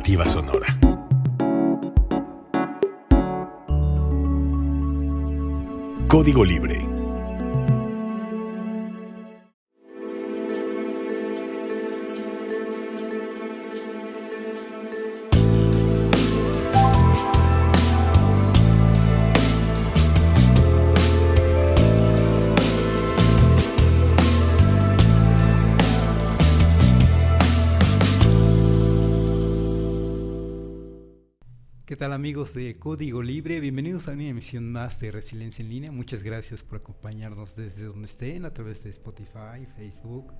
Alternativa Sonora. Código Libre. ¿Qué tal, amigos de Código Libre? Bienvenidos a una emisión más de Resiliencia en Línea. Muchas gracias por acompañarnos desde donde estén, a través de Spotify, Facebook,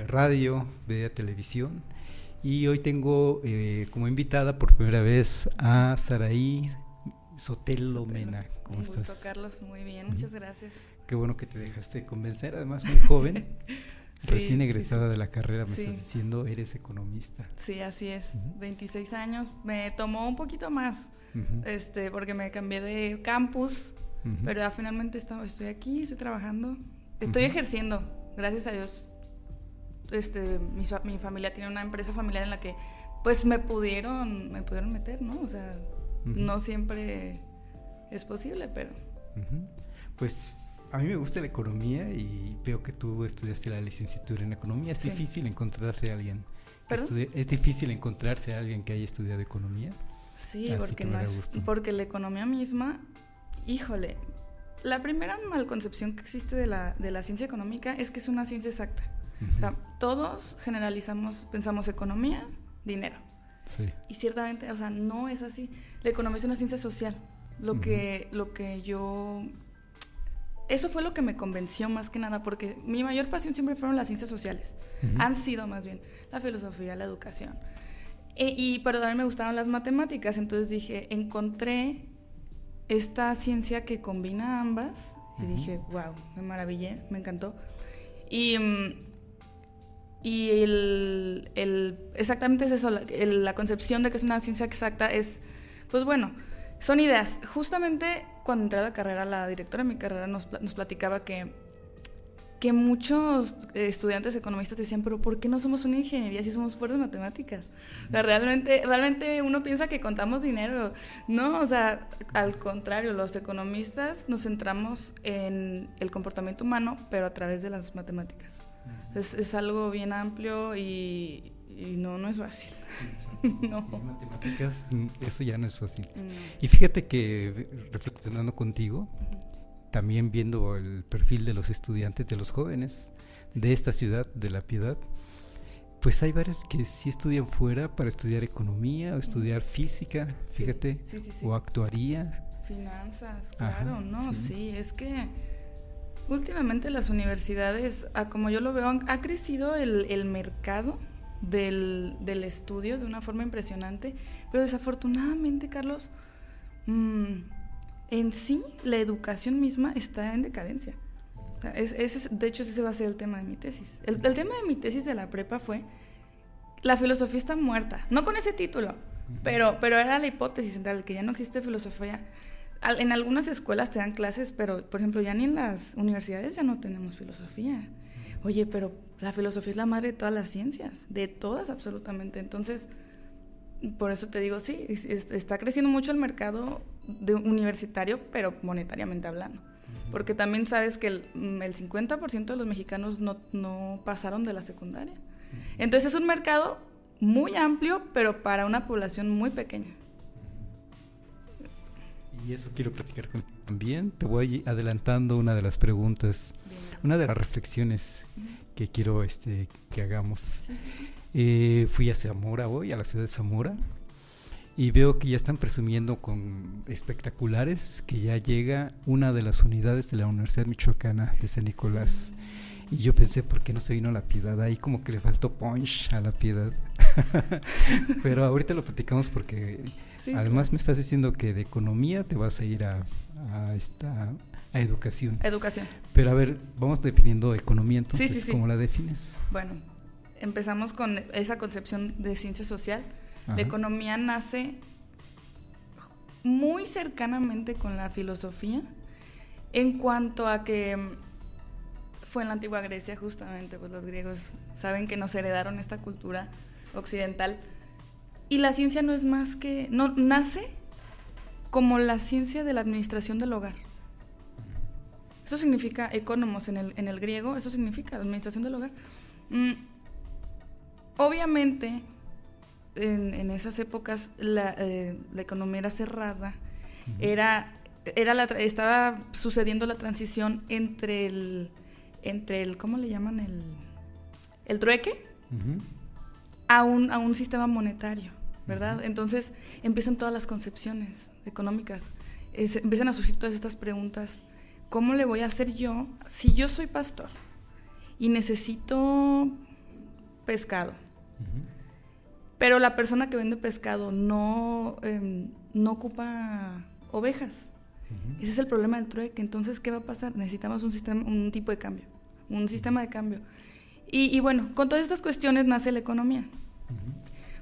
radio, video, televisión. Y hoy tengo como invitada por primera vez a Saraí Sotelo Mena. ¿Cómo estás? Un gusto, Carlos. Muy bien, muchas gracias. Qué bueno que te dejaste convencer, además muy joven. Sí, recién egresada de la carrera, me estás diciendo, eres economista. Sí, así es, 26 años, me tomó un poquito más, porque me cambié de campus, pero ya finalmente estoy aquí, estoy trabajando, estoy ejerciendo, gracias a Dios. Mi familia tiene una empresa familiar en la que pues me pudieron meter, ¿no? O sea, no siempre es posible, pero... Pues... A mí me gusta la economía y veo que tú estudiaste la licenciatura en economía. ¿Es difícil encontrarse a alguien que haya estudiado economía? Sí, porque la economía misma, híjole, la primera malconcepción que existe de la ciencia económica es que es una ciencia exacta. O sea, todos pensamos economía, dinero. Sí. Y ciertamente, o sea, no es así. La economía es una ciencia social. Eso fue lo que me convenció más que nada, porque mi mayor pasión siempre fueron las ciencias sociales. Han sido más bien la filosofía, la educación. Pero también me gustaban las matemáticas, entonces encontré esta ciencia que combina ambas y dije, wow, me maravillé, me encantó. Exactamente es eso, la concepción de que es una ciencia exacta es, pues bueno, son ideas. Justamente cuando entré a la carrera, la directora de mi carrera nos platicaba que muchos estudiantes economistas decían, pero ¿por qué no somos una ingeniería si somos fuertes matemáticas? O sea, realmente uno piensa que contamos dinero. No, o sea, al contrario, los economistas nos centramos en el comportamiento humano, pero a través de las matemáticas. Es algo bien amplio y no es fácil. No. Sí, matemáticas, eso ya no es fácil. No. Y fíjate que reflexionando contigo, también viendo el perfil de los estudiantes, de los jóvenes de esta ciudad, de La Piedad, pues hay varios que sí estudian fuera para estudiar economía o estudiar física, fíjate, sí. O actuaría. Finanzas, claro, sí, es que últimamente las universidades, como yo lo veo, ha crecido el mercado del estudio de una forma impresionante, pero desafortunadamente, Carlos, en sí la educación misma está en decadencia. O sea, de hecho ese va a ser el tema de mi tesis. El tema de mi tesis de la prepa fue la filosofía está muerta, no con ese título, pero era la hipótesis central, que ya no existe filosofía. En algunas escuelas te dan clases, pero por ejemplo ya ni en las universidades ya no tenemos filosofía. Oye, pero la filosofía es la madre de todas las ciencias, de todas absolutamente. Entonces, por eso te digo, sí, está creciendo mucho el mercado universitario, pero monetariamente hablando. Porque también sabes que el 50% de los mexicanos no pasaron de la secundaria. Entonces es un mercado muy amplio, pero para una población muy pequeña. Y eso quiero platicar contigo también. Te voy adelantando una de las preguntas, una de las reflexiones que quiero que hagamos. Sí. Fui a Zamora hoy, a la ciudad de Zamora, y veo que ya están presumiendo con espectaculares que ya llega una de las unidades de la Universidad Michoacana de San Nicolás. Sí. Y yo pensé, ¿por qué no se vino a La Piedad? Ahí como que le faltó punch a La Piedad. Pero ahorita lo platicamos porque además me estás diciendo que de economía te vas a ir a educación. Educación. Pero a ver, vamos definiendo economía entonces, sí. ¿Cómo la defines? Bueno, empezamos con esa concepción de ciencia social. La economía nace muy cercanamente con la filosofía en cuanto a que fue en la antigua Grecia justamente, pues los griegos saben que nos heredaron esta cultura occidental Y la ciencia no es más que, no, nace como la ciencia de la administración del hogar. Eso significa economos en el griego, eso significa administración del hogar. Obviamente, en esas épocas la economía era cerrada, estaba sucediendo la transición entre el ¿cómo le llaman? El trueque, a un sistema monetario, ¿verdad? Entonces empiezan todas las concepciones económicas, empiezan a surgir todas estas preguntas. ¿Cómo le voy a hacer yo si yo soy pastor y necesito pescado? Pero la persona que vende pescado no ocupa ovejas. Ese es el problema del trueque. Entonces, ¿qué va a pasar? Necesitamos un tipo de cambio, un sistema de cambio. Y bueno, con todas estas cuestiones nace la economía.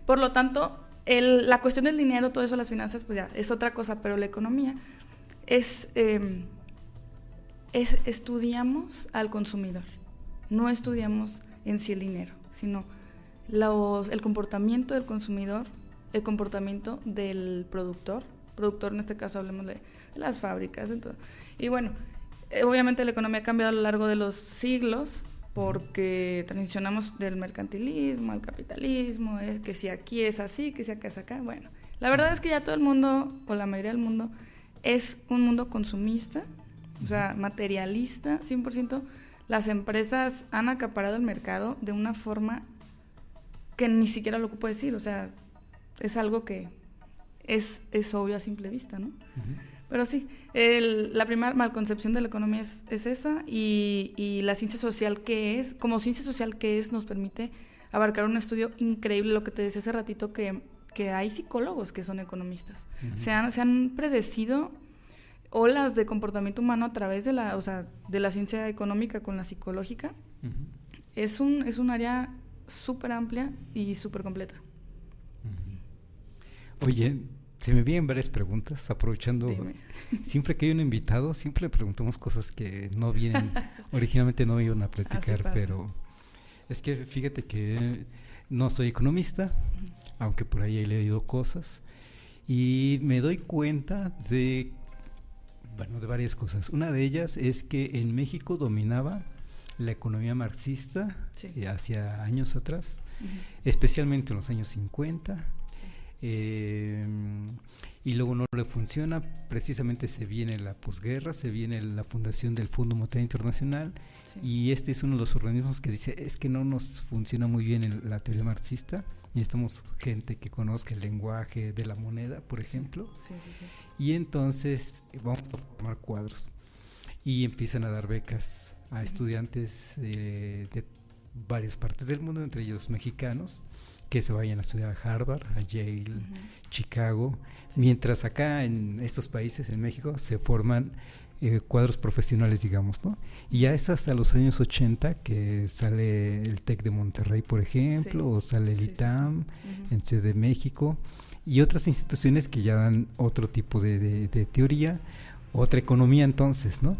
Por lo tanto, la cuestión del dinero, todo eso, las finanzas, pues ya es otra cosa, pero la economía estudiamos al consumidor, no estudiamos en sí el dinero, sino el comportamiento del consumidor, el comportamiento del productor en este caso hablemos de las fábricas. Entonces, y bueno, obviamente la economía ha cambiado a lo largo de los siglos porque transicionamos del mercantilismo al capitalismo, que si aquí es así, que si acá es acá. Bueno, la verdad es que ya todo el mundo, o la mayoría del mundo, es un mundo consumista, o sea, materialista, 100%. Las empresas han acaparado el mercado de una forma que ni siquiera lo puedo decir, o sea, es algo que es obvio a simple vista, ¿no? Pero sí, la primera malconcepción de la economía es esa, y la ciencia social como ciencia social que es, nos permite abarcar un estudio increíble, lo que te decía hace ratito, que hay psicólogos que son economistas. Se han predecido olas de comportamiento humano a través de la ciencia económica con la psicológica. Es un área súper amplia y súper completa. Oye, se me vienen varias preguntas, aprovechando. Dime. Siempre que hay un invitado, siempre le preguntamos cosas que no vienen, originalmente no iban a platicar, pero es que fíjate que no soy economista, aunque por ahí he leído cosas, y me doy cuenta de varias cosas. Una de ellas es que en México dominaba la economía marxista, sí, hacia años atrás, especialmente en los años 50. Y luego no le funciona, precisamente se viene la posguerra, se viene la fundación del Fondo Monetario Internacional, sí, y este es uno de los organismos que dice, es que no nos funciona muy bien la teoría marxista, necesitamos gente que conozca el lenguaje de la moneda, por ejemplo, sí. Y entonces vamos a formar cuadros y empiezan a dar becas a estudiantes de varias partes del mundo, entre ellos mexicanos, que se vayan a estudiar a Harvard, a Yale, Chicago, mientras acá en estos países, en México, se forman cuadros profesionales, digamos, ¿no? Y ya es hasta los años 80 que sale el TEC de Monterrey, por ejemplo, sí, o sale el ITAM en Ciudad de México, y otras instituciones que ya dan otro tipo de teoría, otra economía entonces, ¿no?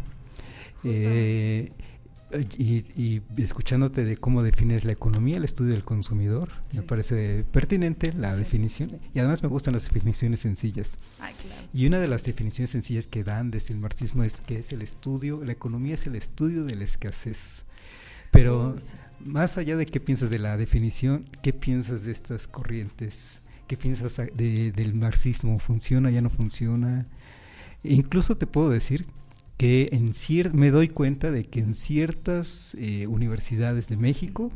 Y escuchándote de cómo defines la economía, el estudio del consumidor, sí, me parece pertinente la definición, y además me gustan las definiciones sencillas. Claro. Y una de las definiciones sencillas que dan desde el marxismo es que es el estudio, la economía es el estudio de la escasez. Pero sí, más allá de qué piensas de la definición, ¿qué piensas de estas corrientes? ¿Qué piensas del marxismo? ¿Funciona, ya no funciona? Incluso te puedo decir que me doy cuenta de que en ciertas universidades de México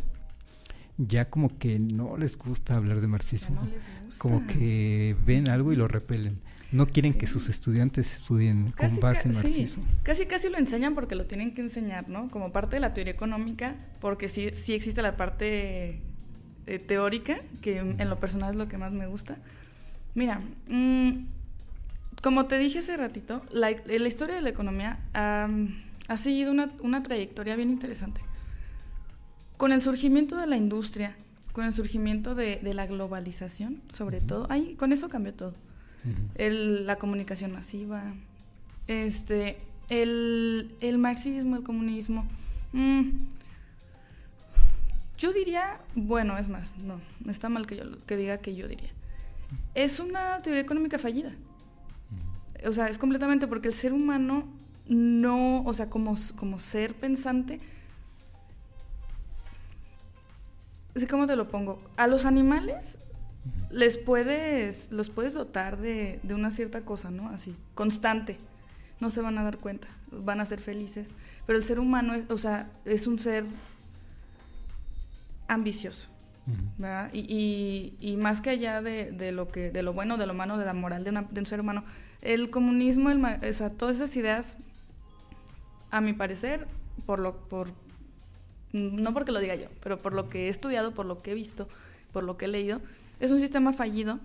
ya como que no les gusta hablar de marxismo, no les gusta, como que ven algo y lo repelen, no quieren que sus estudiantes estudien con base en marxismo. Sí, casi lo enseñan porque lo tienen que enseñar, ¿no? Como parte de la teoría económica, porque sí existe la parte teórica, que en lo personal es lo que más me gusta. Mira, como te dije hace ratito, la historia de la economía ha seguido una trayectoria bien interesante. Con el surgimiento de la industria, con el surgimiento de la globalización, sobre todo, con eso cambió todo. La comunicación masiva, el marxismo, el comunismo. Yo diría, bueno, es más, no está mal que diga que yo diría. es una teoría económica fallida. O sea, es completamente porque el ser humano no, o sea, como ser pensante, así como te lo pongo, a los animales los puedes dotar de una cierta cosa, ¿no? Así, constante. No se van a dar cuenta, van a ser felices. Pero el ser humano, es un ser ambicioso, ¿verdad? Y más que allá de lo bueno, de lo malo, de la moral de un ser humano, el comunismo, o sea, todas esas ideas, a mi parecer, no porque lo diga yo, pero por lo que he estudiado, por lo que he visto, por lo que he leído, es un sistema fallido.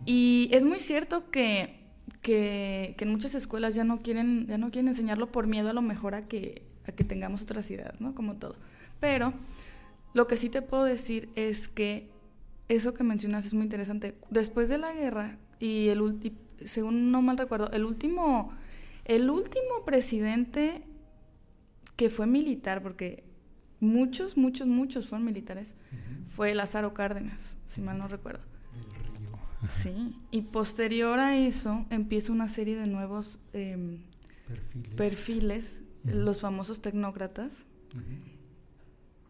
Y es muy cierto que en muchas escuelas ya no quieren enseñarlo por miedo a lo mejor a que tengamos otras ideas, ¿no? Como todo. Pero lo que sí te puedo decir es que eso que mencionas es muy interesante. Después de la guerra, y según no mal recuerdo, el último presidente que fue militar, porque muchos fueron militares, fue Lázaro Cárdenas, si mal no recuerdo. El río. Sí, y posterior a eso empieza una serie de nuevos perfiles, los famosos tecnócratas,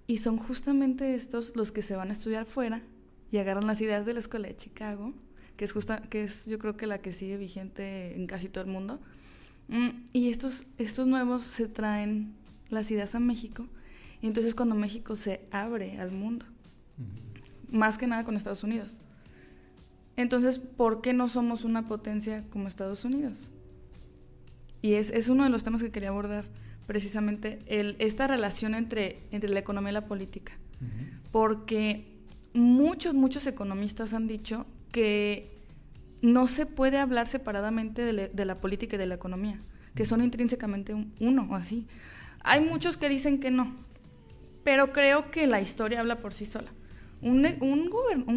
y son justamente estos los que se van a estudiar fuera y agarran las ideas de la Escuela de Chicago, que es yo creo que la que sigue vigente en casi todo el mundo, y estos nuevos se traen las ideas a México, y entonces cuando México se abre al mundo, más que nada con Estados Unidos. Entonces, ¿por qué no somos una potencia como Estados Unidos? Y es uno de los temas que quería abordar, precisamente esta relación entre la economía y la política. Porque muchos economistas han dicho que no se puede hablar separadamente de la política y de la economía, que son intrínsecamente uno o así. Hay muchos que dicen que no, pero creo que la historia habla por sí sola. Un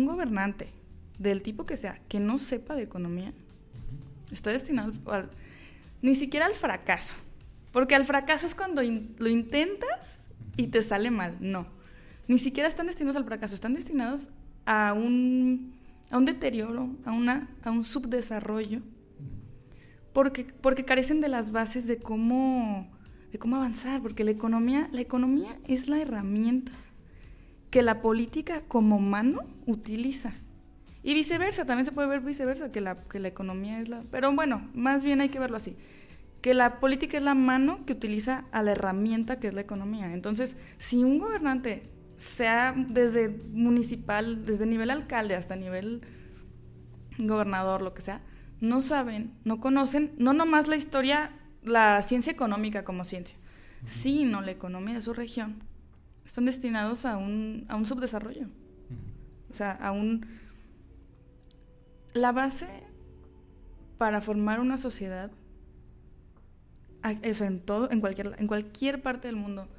gobernante del tipo que sea, que no sepa de economía, está destinado ni siquiera al fracaso, porque al fracaso es cuando lo intentas y te sale mal. No, ni siquiera están destinados al fracaso, están destinados a un deterioro, a un subdesarrollo, porque carecen de las bases de cómo avanzar, porque la economía es la herramienta que la política como mano utiliza. Y viceversa, también se puede ver viceversa, que la economía es pero bueno, más bien hay que verlo así, que la política es la mano que utiliza a la herramienta que es la economía. Entonces, si un gobernante, sea desde municipal, desde nivel alcalde hasta nivel gobernador, lo que sea, no saben, no conocen, no nomás la historia, la ciencia económica como ciencia, sino la economía de su región, están destinados a un subdesarrollo. O sea, la base para formar una sociedad, o sea, en cualquier parte del mundo,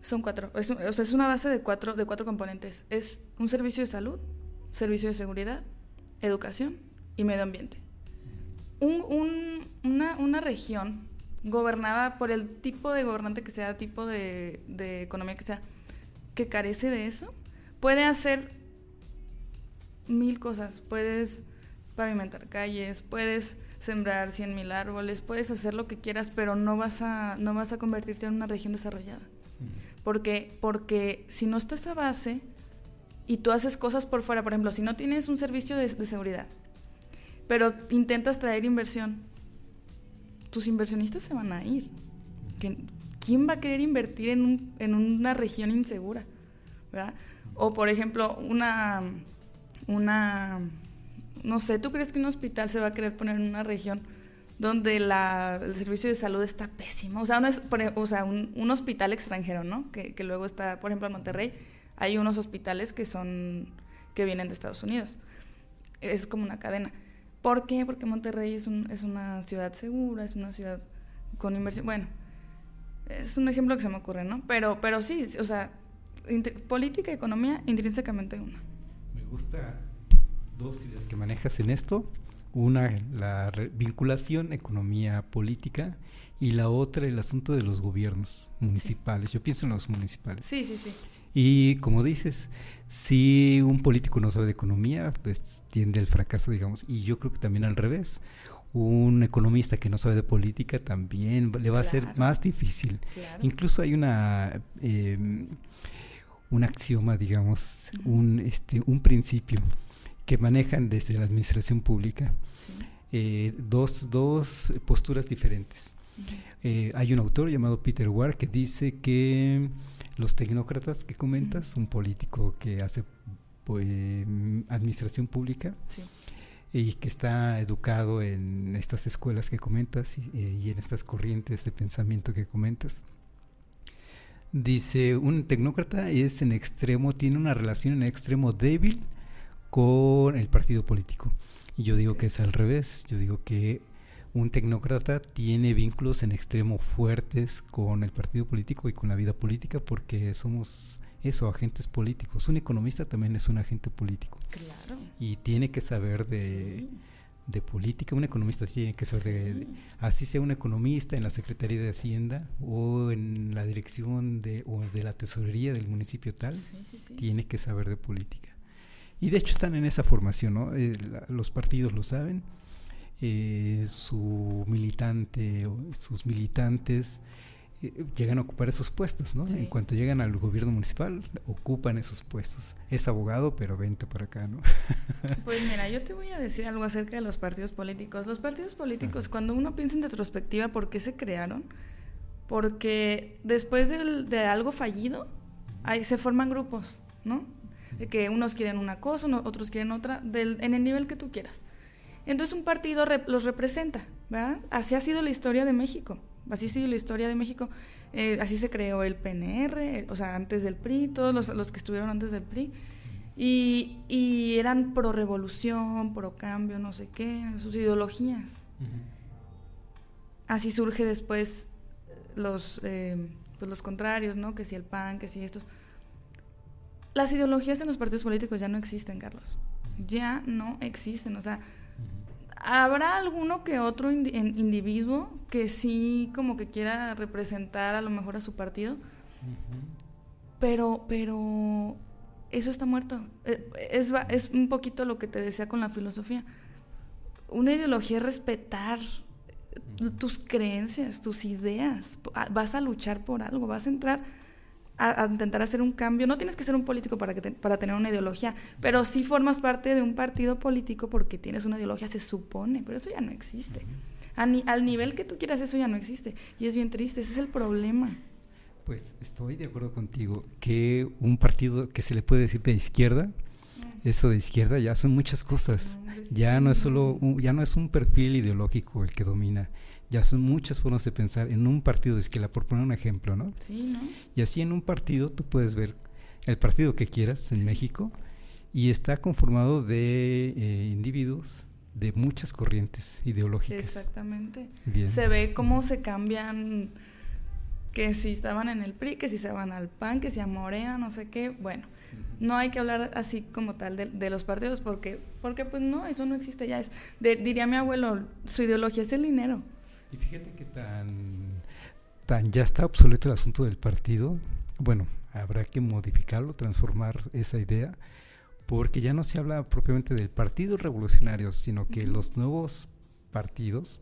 son cuatro. Es una base de cuatro componentes. Es un servicio de salud, servicio de seguridad, educación y medio ambiente. Una región gobernada por el tipo de gobernante que sea, tipo de economía que sea, que carece de eso, puede hacer 1000 cosas. Puedes pavimentar calles, puedes sembrar 100,000 árboles, puedes hacer lo que quieras, pero no vas a convertirte en una región desarrollada. Porque si no está esa base y tú haces cosas por fuera, por ejemplo, si no tienes un servicio de seguridad, pero intentas traer inversión, tus inversionistas se van a ir. ¿Quién va a querer invertir en una región insegura? ¿Verdad? O, por ejemplo, no sé, ¿tú crees que un hospital se va a querer poner en una región donde el servicio de salud está pésimo? O sea, un hospital extranjero, ¿no? Que luego está, por ejemplo, en Monterrey, hay unos hospitales que vienen de Estados Unidos. Es como una cadena. ¿Por qué? Porque Monterrey es una ciudad segura, es una ciudad con inversión. Bueno, es un ejemplo que se me ocurre, ¿no? Pero sí, o sea, política y economía intrínsecamente una. Me gusta dos ideas que manejas en esto. Una, la vinculación economía-política, y la otra, el asunto de los gobiernos municipales. Sí. Yo pienso en los municipales. Sí. Y como dices, si un político no sabe de economía, pues tiende al fracaso, digamos. Y yo creo que también al revés. Un economista que no sabe de política también le va a ser más difícil. Claro. Incluso hay un axioma, digamos, un principio que manejan desde la administración pública. Sí. Dos posturas diferentes. Hay un autor llamado Peter Ward que dice que los tecnócratas que comentas, un político que hace administración pública, sí, y que está educado en estas escuelas que comentas y en estas corrientes de pensamiento que comentas, dice, un tecnócrata es en extremo, tiene una relación en extremo débil con el partido político. Y yo digo que es al revés. Yo digo que un tecnócrata tiene vínculos en extremo fuertes con el partido político y con la vida política, porque somos agentes políticos. Un economista también es un agente político. Claro. Y tiene que saber de política. Un economista tiene que saber así sea un economista en la Secretaría de Hacienda o en la dirección de la tesorería del municipio tal, tiene que saber de política. Y de hecho están en esa formación, ¿no? Los partidos lo saben. Sus militantes llegan a ocupar esos puestos, ¿no? Sí. En cuanto llegan al gobierno municipal, ocupan esos puestos. Es abogado, pero vente para acá, ¿no? Pues mira, yo te voy a decir algo acerca de los partidos políticos. Los partidos políticos, cuando uno piensa en retrospectiva, ¿por qué se crearon? Porque después de algo fallido, ahí se forman grupos, ¿no? De que unos quieren una cosa, otros quieren otra, en el nivel que tú quieras. Entonces un partido los representa, ¿verdad? Así ha sido la historia de México. Así sigue la historia de México. Así se creó el PNR, o sea, antes del PRI, todos los que estuvieron antes del PRI. Y eran pro revolución, pro cambio, no sé qué, sus ideologías. Uh-huh. Así surge después los contrarios, ¿no? Que si el PAN, que si estos. Las ideologías en los partidos políticos ya no existen, Carlos. Ya no existen, o sea. Habrá alguno que otro individuo que sí como que quiera representar a lo mejor a su partido, pero eso está muerto. Es un poquito lo que te decía con la filosofía. Una ideología es respetar tus creencias, tus ideas. Vas a luchar por algo, vas a entrar a intentar hacer un cambio. No tienes que ser un político para tener una ideología, pero sí formas parte de un partido político porque tienes una ideología, se supone, pero eso ya no existe. Al nivel que tú quieras, eso ya no existe, y es bien triste. Ese es el problema. Pues estoy de acuerdo contigo que un partido que se le puede decir de izquierda, eso de izquierda ya son muchas cosas. Ya no es solo ya no es un perfil ideológico el que domina. Ya son muchas formas de pensar en un partido de izquierda, por poner un ejemplo, ¿no? Sí, ¿no? Y así en un partido tú puedes ver el partido que quieras en México, y está conformado de individuos de muchas corrientes ideológicas. Exactamente. Bien. Se ve cómo se cambian, que si estaban en el PRI, que si se van al PAN, que si a Morena, no sé qué. Bueno, no hay que hablar así como tal de los partidos porque pues no, eso no existe ya. Diría mi abuelo, su ideología es el dinero. Y fíjate que tan ya está obsoleto el asunto del partido. Bueno, habrá que modificarlo, transformar esa idea, porque ya no se habla propiamente del partido revolucionario, sino que los nuevos partidos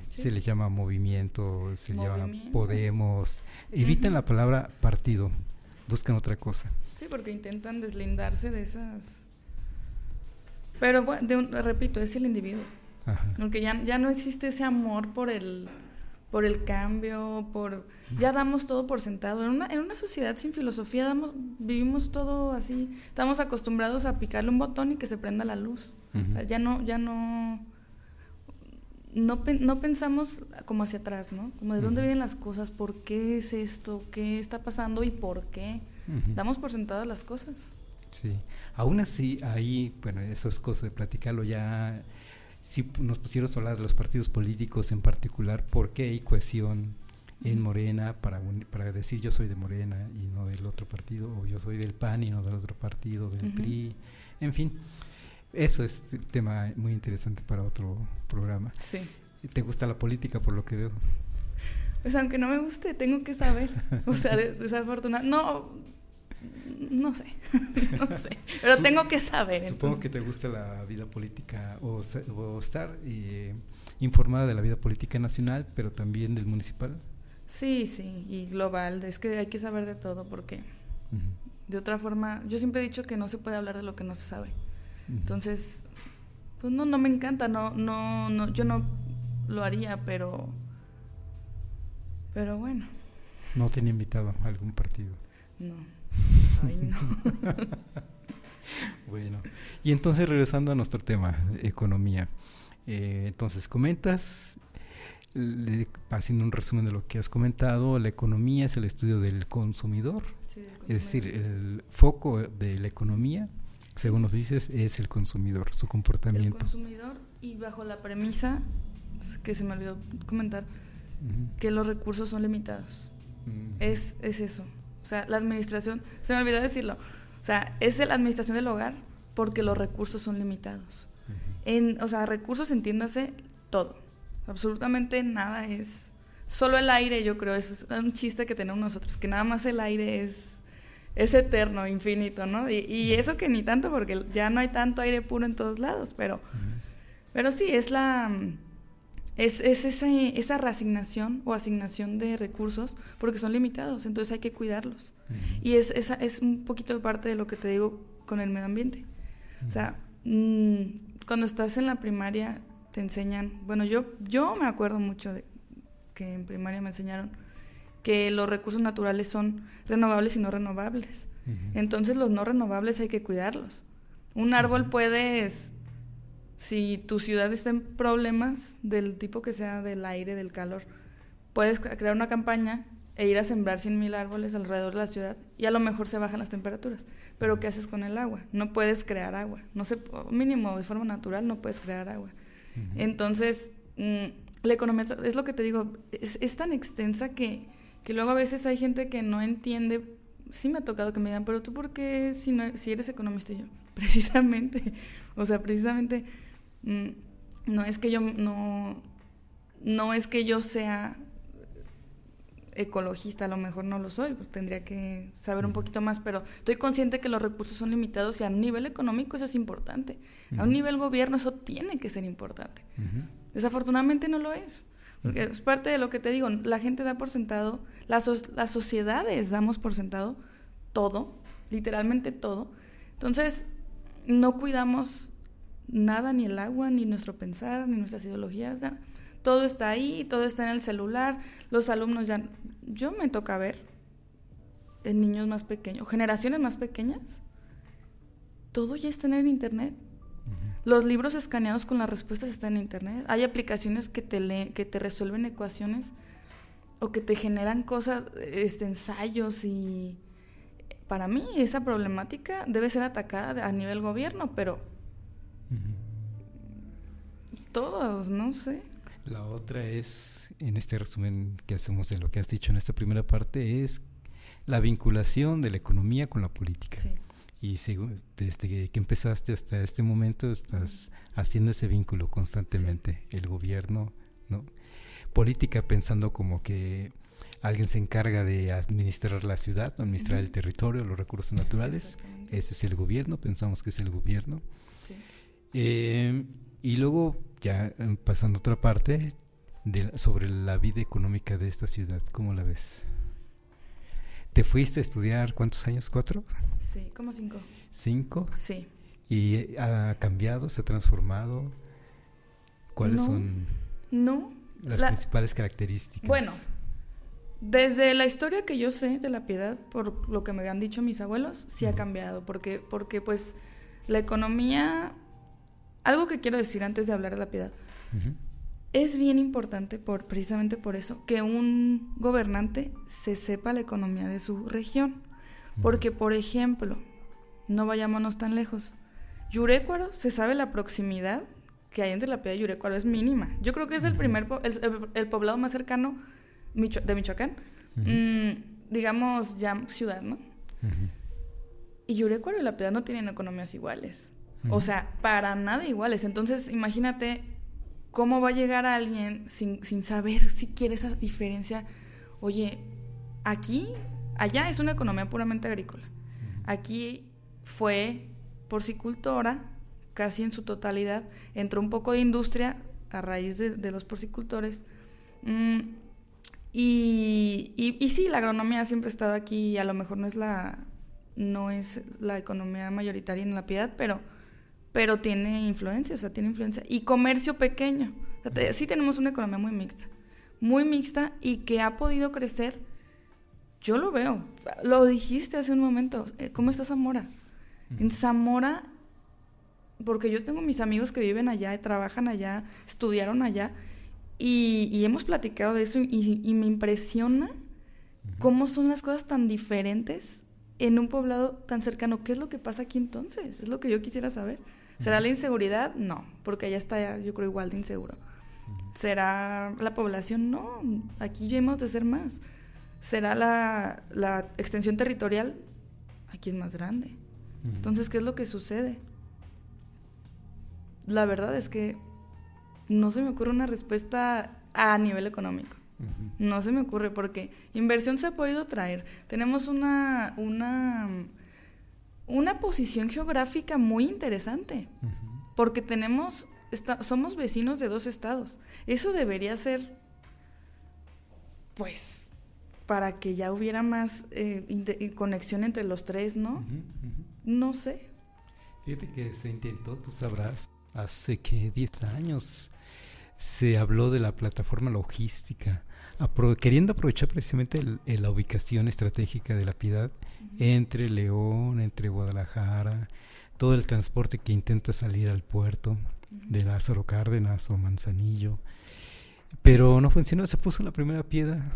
se les llama movimiento, se llama Podemos. Evitan la palabra partido, buscan otra cosa. Sí, porque intentan deslindarse de esas. Pero bueno, repito, es el individuo. Ajá. Porque ya no existe ese amor por el cambio, ya damos todo por sentado. En una sociedad sin filosofía vivimos todo así. Estamos acostumbrados a picarle un botón y que se prenda la luz. Uh-huh. O sea, no pensamos como hacia atrás, ¿no? Como de dónde vienen las cosas, por qué es esto, qué está pasando y por qué. Uh-huh. Damos por sentadas las cosas. Sí, aún así ahí, bueno, eso es cosa de platicarlo ya. Si nos pusiéramos a hablar de los partidos políticos en particular, ¿por qué hay cohesión en Morena para decir yo soy de Morena y no del otro partido, o yo soy del PAN y no del otro partido, del PRI? En fin, eso es un tema muy interesante para otro programa. Sí. ¿Te gusta la política por lo que veo? Pues aunque no me guste, tengo que saber. O sea, desafortunadamente. No sé, no sé, pero tengo que saber. Supongo que te gusta la vida política o estar informada de la vida política nacional, pero también del municipal. Sí, y global, es que hay que saber de todo porque de otra forma, yo siempre he dicho que no se puede hablar de lo que no se sabe. Entonces, pues no me encanta, no, yo no lo haría, pero bueno. ¿No te han invitado a algún partido? No. Ay, no. Bueno, y entonces regresando a nuestro tema, economía. Entonces comentas, haciendo un resumen de lo que has comentado, la economía es el estudio del consumidor, Sí, del consumidor. es decir, el foco de la economía, según nos dices, es el consumidor, su comportamiento. El consumidor, y bajo la premisa, que se me olvidó comentar, que los recursos son limitados. Es eso. O sea, la administración, se me olvidó decirlo, o sea, es la administración del hogar porque los recursos son limitados. O sea, recursos, entiéndase, todo. Absolutamente nada es... Solo el aire, yo creo, es un chiste que tenemos nosotros, que nada más el aire es eterno, infinito, ¿no? Y eso que ni tanto, porque ya no hay tanto aire puro en todos lados, pero sí, es esa reasignación o asignación de recursos porque son limitados, entonces hay que cuidarlos. Y es un poquito de parte de lo que te digo con el medio ambiente. O sea, cuando estás en la primaria te enseñan, bueno, yo me acuerdo mucho de que en primaria me enseñaron que los recursos naturales son renovables y no renovables. Entonces los no renovables hay que cuidarlos. Un árbol puedes... Si tu ciudad está en problemas del tipo que sea, del aire, del calor, puedes crear una campaña e ir a sembrar 100,000 árboles alrededor de la ciudad y a lo mejor se bajan las temperaturas. Pero ¿qué haces con el agua? No puedes crear agua. Mínimo, de forma natural, no puedes crear agua. Entonces, la economía, es lo que te digo, es tan extensa que luego a veces hay gente que no entiende. Sí me ha tocado que me digan, pero tú ¿por qué si eres economista? Y yo, precisamente, no es que yo sea ecologista, a lo mejor no lo soy, pues tendría que saber un poquito más, pero estoy consciente que los recursos son limitados y a un nivel económico eso es importante. A un nivel gobierno eso tiene que ser importante. Desafortunadamente no lo es, porque es parte de lo que te digo, la gente da por sentado, las sociedades damos por sentado todo, literalmente todo. Entonces, no cuidamos nada, ni el agua, ni nuestro pensar, ni nuestras ideologías, nada. Todo está ahí, todo está en el celular. Los alumnos yo me toca ver en niños más pequeños, generaciones más pequeñas, todo ya está en el internet. Los libros escaneados con las respuestas están en internet. Hay aplicaciones que te resuelven ecuaciones o que te generan cosas, ensayos, y para mí esa problemática debe ser atacada a nivel gobierno, pero todos, no sé. La otra es, en este resumen que hacemos de lo que has dicho en esta primera parte, es la vinculación de la economía con la política. Sí. Y desde que empezaste hasta este momento estás haciendo ese vínculo constantemente. Sí. El gobierno, ¿no? Política pensando como que alguien se encarga de administrar la ciudad, administrar el territorio, los recursos naturales. Ese es el gobierno, pensamos que es el gobierno. Sí. Y luego, ya pasando a otra parte, sobre la vida económica de esta ciudad, ¿cómo la ves? ¿Te fuiste a estudiar cuántos años? ¿4? Sí, como 5. ¿5? Sí. ¿Y ha cambiado, se ha transformado? ¿Cuáles son las principales características? Bueno, desde la historia que yo sé de La Piedad, por lo que me han dicho mis abuelos, sí ha cambiado, porque pues la economía... Algo que quiero decir antes de hablar de La Piedad. Es bien importante, precisamente por eso, que un gobernante se sepa la economía de su región. Porque, por ejemplo, no vayámonos tan lejos. Yurécuaro, se sabe la proximidad que hay entre La Piedad y Yurécuaro, es mínima. Yo creo que es el poblado más cercano de Michoacán. Digamos, ya ciudad, ¿no? Y Yurécuaro y La Piedad no tienen economías iguales. O sea, para nada iguales. Entonces, imagínate cómo va a llegar a alguien sin saber si quiere esa diferencia. Oye, allá es una economía puramente agrícola. Aquí fue porcicultora, casi en su totalidad. Entró un poco de industria a raíz de los porcicultores. Y sí, la agronomía siempre ha estado aquí, y a lo mejor no es la economía mayoritaria en La Piedad, pero tiene influencia, y comercio pequeño. O sea, sí tenemos una economía muy mixta y que ha podido crecer. Yo lo veo, lo dijiste hace un momento. ¿Cómo está Zamora? En Zamora, porque yo tengo mis amigos que viven allá, trabajan allá, estudiaron allá, y hemos platicado de eso, y me impresiona cómo son las cosas tan diferentes en un poblado tan cercano. ¿Qué es lo que pasa aquí entonces? Es lo que yo quisiera saber. ¿Será la inseguridad? No, porque allá está, yo creo, igual de inseguro. ¿Será la población? No, aquí ya hemos de ser más. ¿Será la extensión territorial? Aquí es más grande. Entonces, ¿qué es lo que sucede? La verdad es que no se me ocurre una respuesta a nivel económico. No se me ocurre, porque inversión se ha podido traer. Tenemos una posición geográfica muy interesante, porque somos vecinos de 2 estados. Eso debería ser, pues, para que ya hubiera más conexión entre los 3, ¿no? No sé. Fíjate que se intentó, tú sabrás, hace que 10 años se habló de la plataforma logística, queriendo aprovechar precisamente la ubicación estratégica de La Piedad entre León, entre Guadalajara, todo el transporte que intenta salir al puerto de Lázaro Cárdenas o Manzanillo, pero no funcionó. Se puso la primera piedra,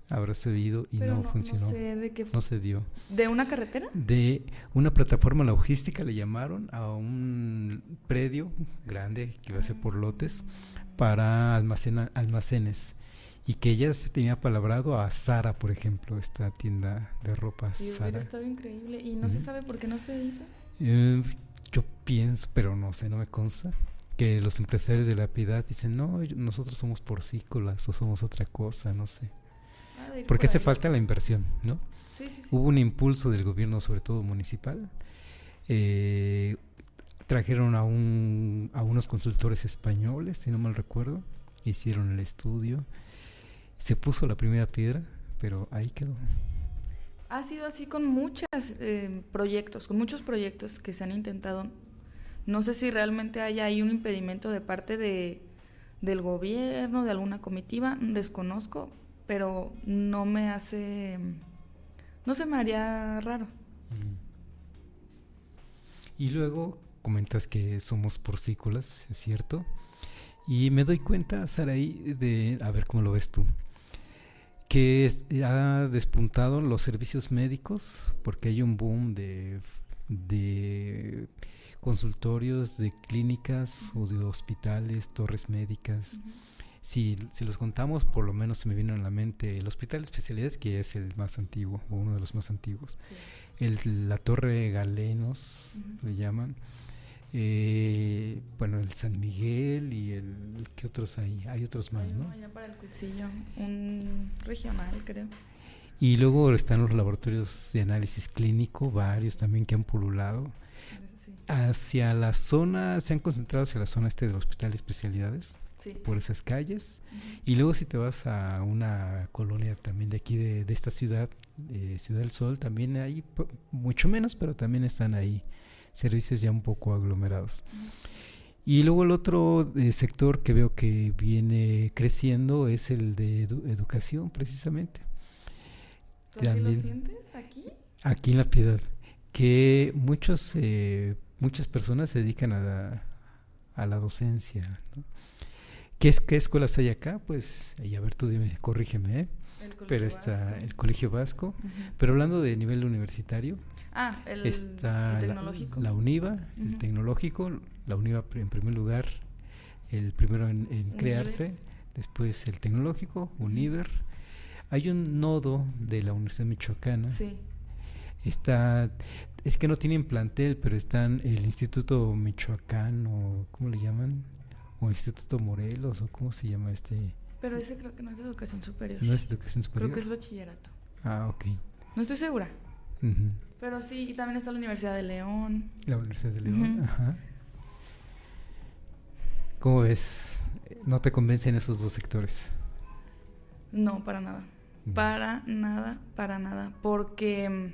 habrá servido, y no funcionó. No sé de qué. No se dio. ¿De una carretera? De una plataforma logística, le llamaron a un predio grande que iba a ser por lotes para almacenes, y que ya se tenía palabrado a Zara, por ejemplo, esta tienda de ropa. Sí, Zara. hubiera estado increíble. ¿Y no se sabe por qué no se hizo? Yo pienso, pero no sé, no me consta, que los empresarios de La Piedad dicen, no, nosotros somos porcícolas o somos otra cosa, no sé. Porque hace falta la inversión, ¿no? Sí. Hubo un impulso del gobierno, sobre todo municipal. Trajeron a unos consultores españoles, si no mal recuerdo, hicieron el estudio, se puso la primera piedra, pero ahí quedó. Ha sido así con muchos proyectos que se han intentado. No sé si realmente hay ahí un impedimento de parte del gobierno, de alguna comitiva, desconozco, pero no se me haría raro. Y luego comentas que somos porcícolas, es cierto, y me doy cuenta, Saraí, a ver cómo lo ves tú, que ha despuntado los servicios médicos, porque hay un boom de consultorios, de clínicas o de hospitales, torres médicas. Si los contamos, por lo menos se me vino a la mente el Hospital de Especialidades, que es el más antiguo, o uno de los más antiguos. Sí. La Torre Galenos, le llaman. Bueno, el San Miguel y ¿qué otros hay? Hay otros más, ¿no? Allá para el Cuitzillo, un regional, creo. Y luego están los laboratorios de análisis clínico, varios también que han pululado. Sí. Hacia la zona, se han concentrado hacia la zona del Hospital de Especialidades. Sí. Por esas calles. Y luego si te vas a una colonia también de aquí de esta ciudad, Ciudad del Sol, también hay mucho menos, pero también están ahí servicios ya un poco aglomerados. Y luego el otro sector que veo que viene creciendo es el de educación, precisamente. ¿Tú así lo sientes aquí? Aquí en La Piedad, que muchas personas se dedican a la docencia, ¿no? ¿Qué escuelas hay acá? Pues, y a ver, tú dime, corrígeme, pero está el Colegio Vasco, pero hablando de nivel universitario, está el tecnológico. La UNIVA, el tecnológico, la UNIVA en primer lugar, el primero en crearse, después el tecnológico, UNIVER. Hay un nodo de la Universidad Michoacana. Sí. Es que no tienen plantel, pero están el Instituto Michoacán, o ¿cómo le llaman? O Instituto Morelos, o ¿cómo se llama Pero ese creo que no es de educación superior. ¿No es educación superior? Creo que es bachillerato. Ah, ok. No estoy segura. Pero sí, y también está la Universidad de León. La Universidad de León, ajá. ¿Cómo ves? ¿No te convencen esos dos sectores? No, para nada. Para nada. Porque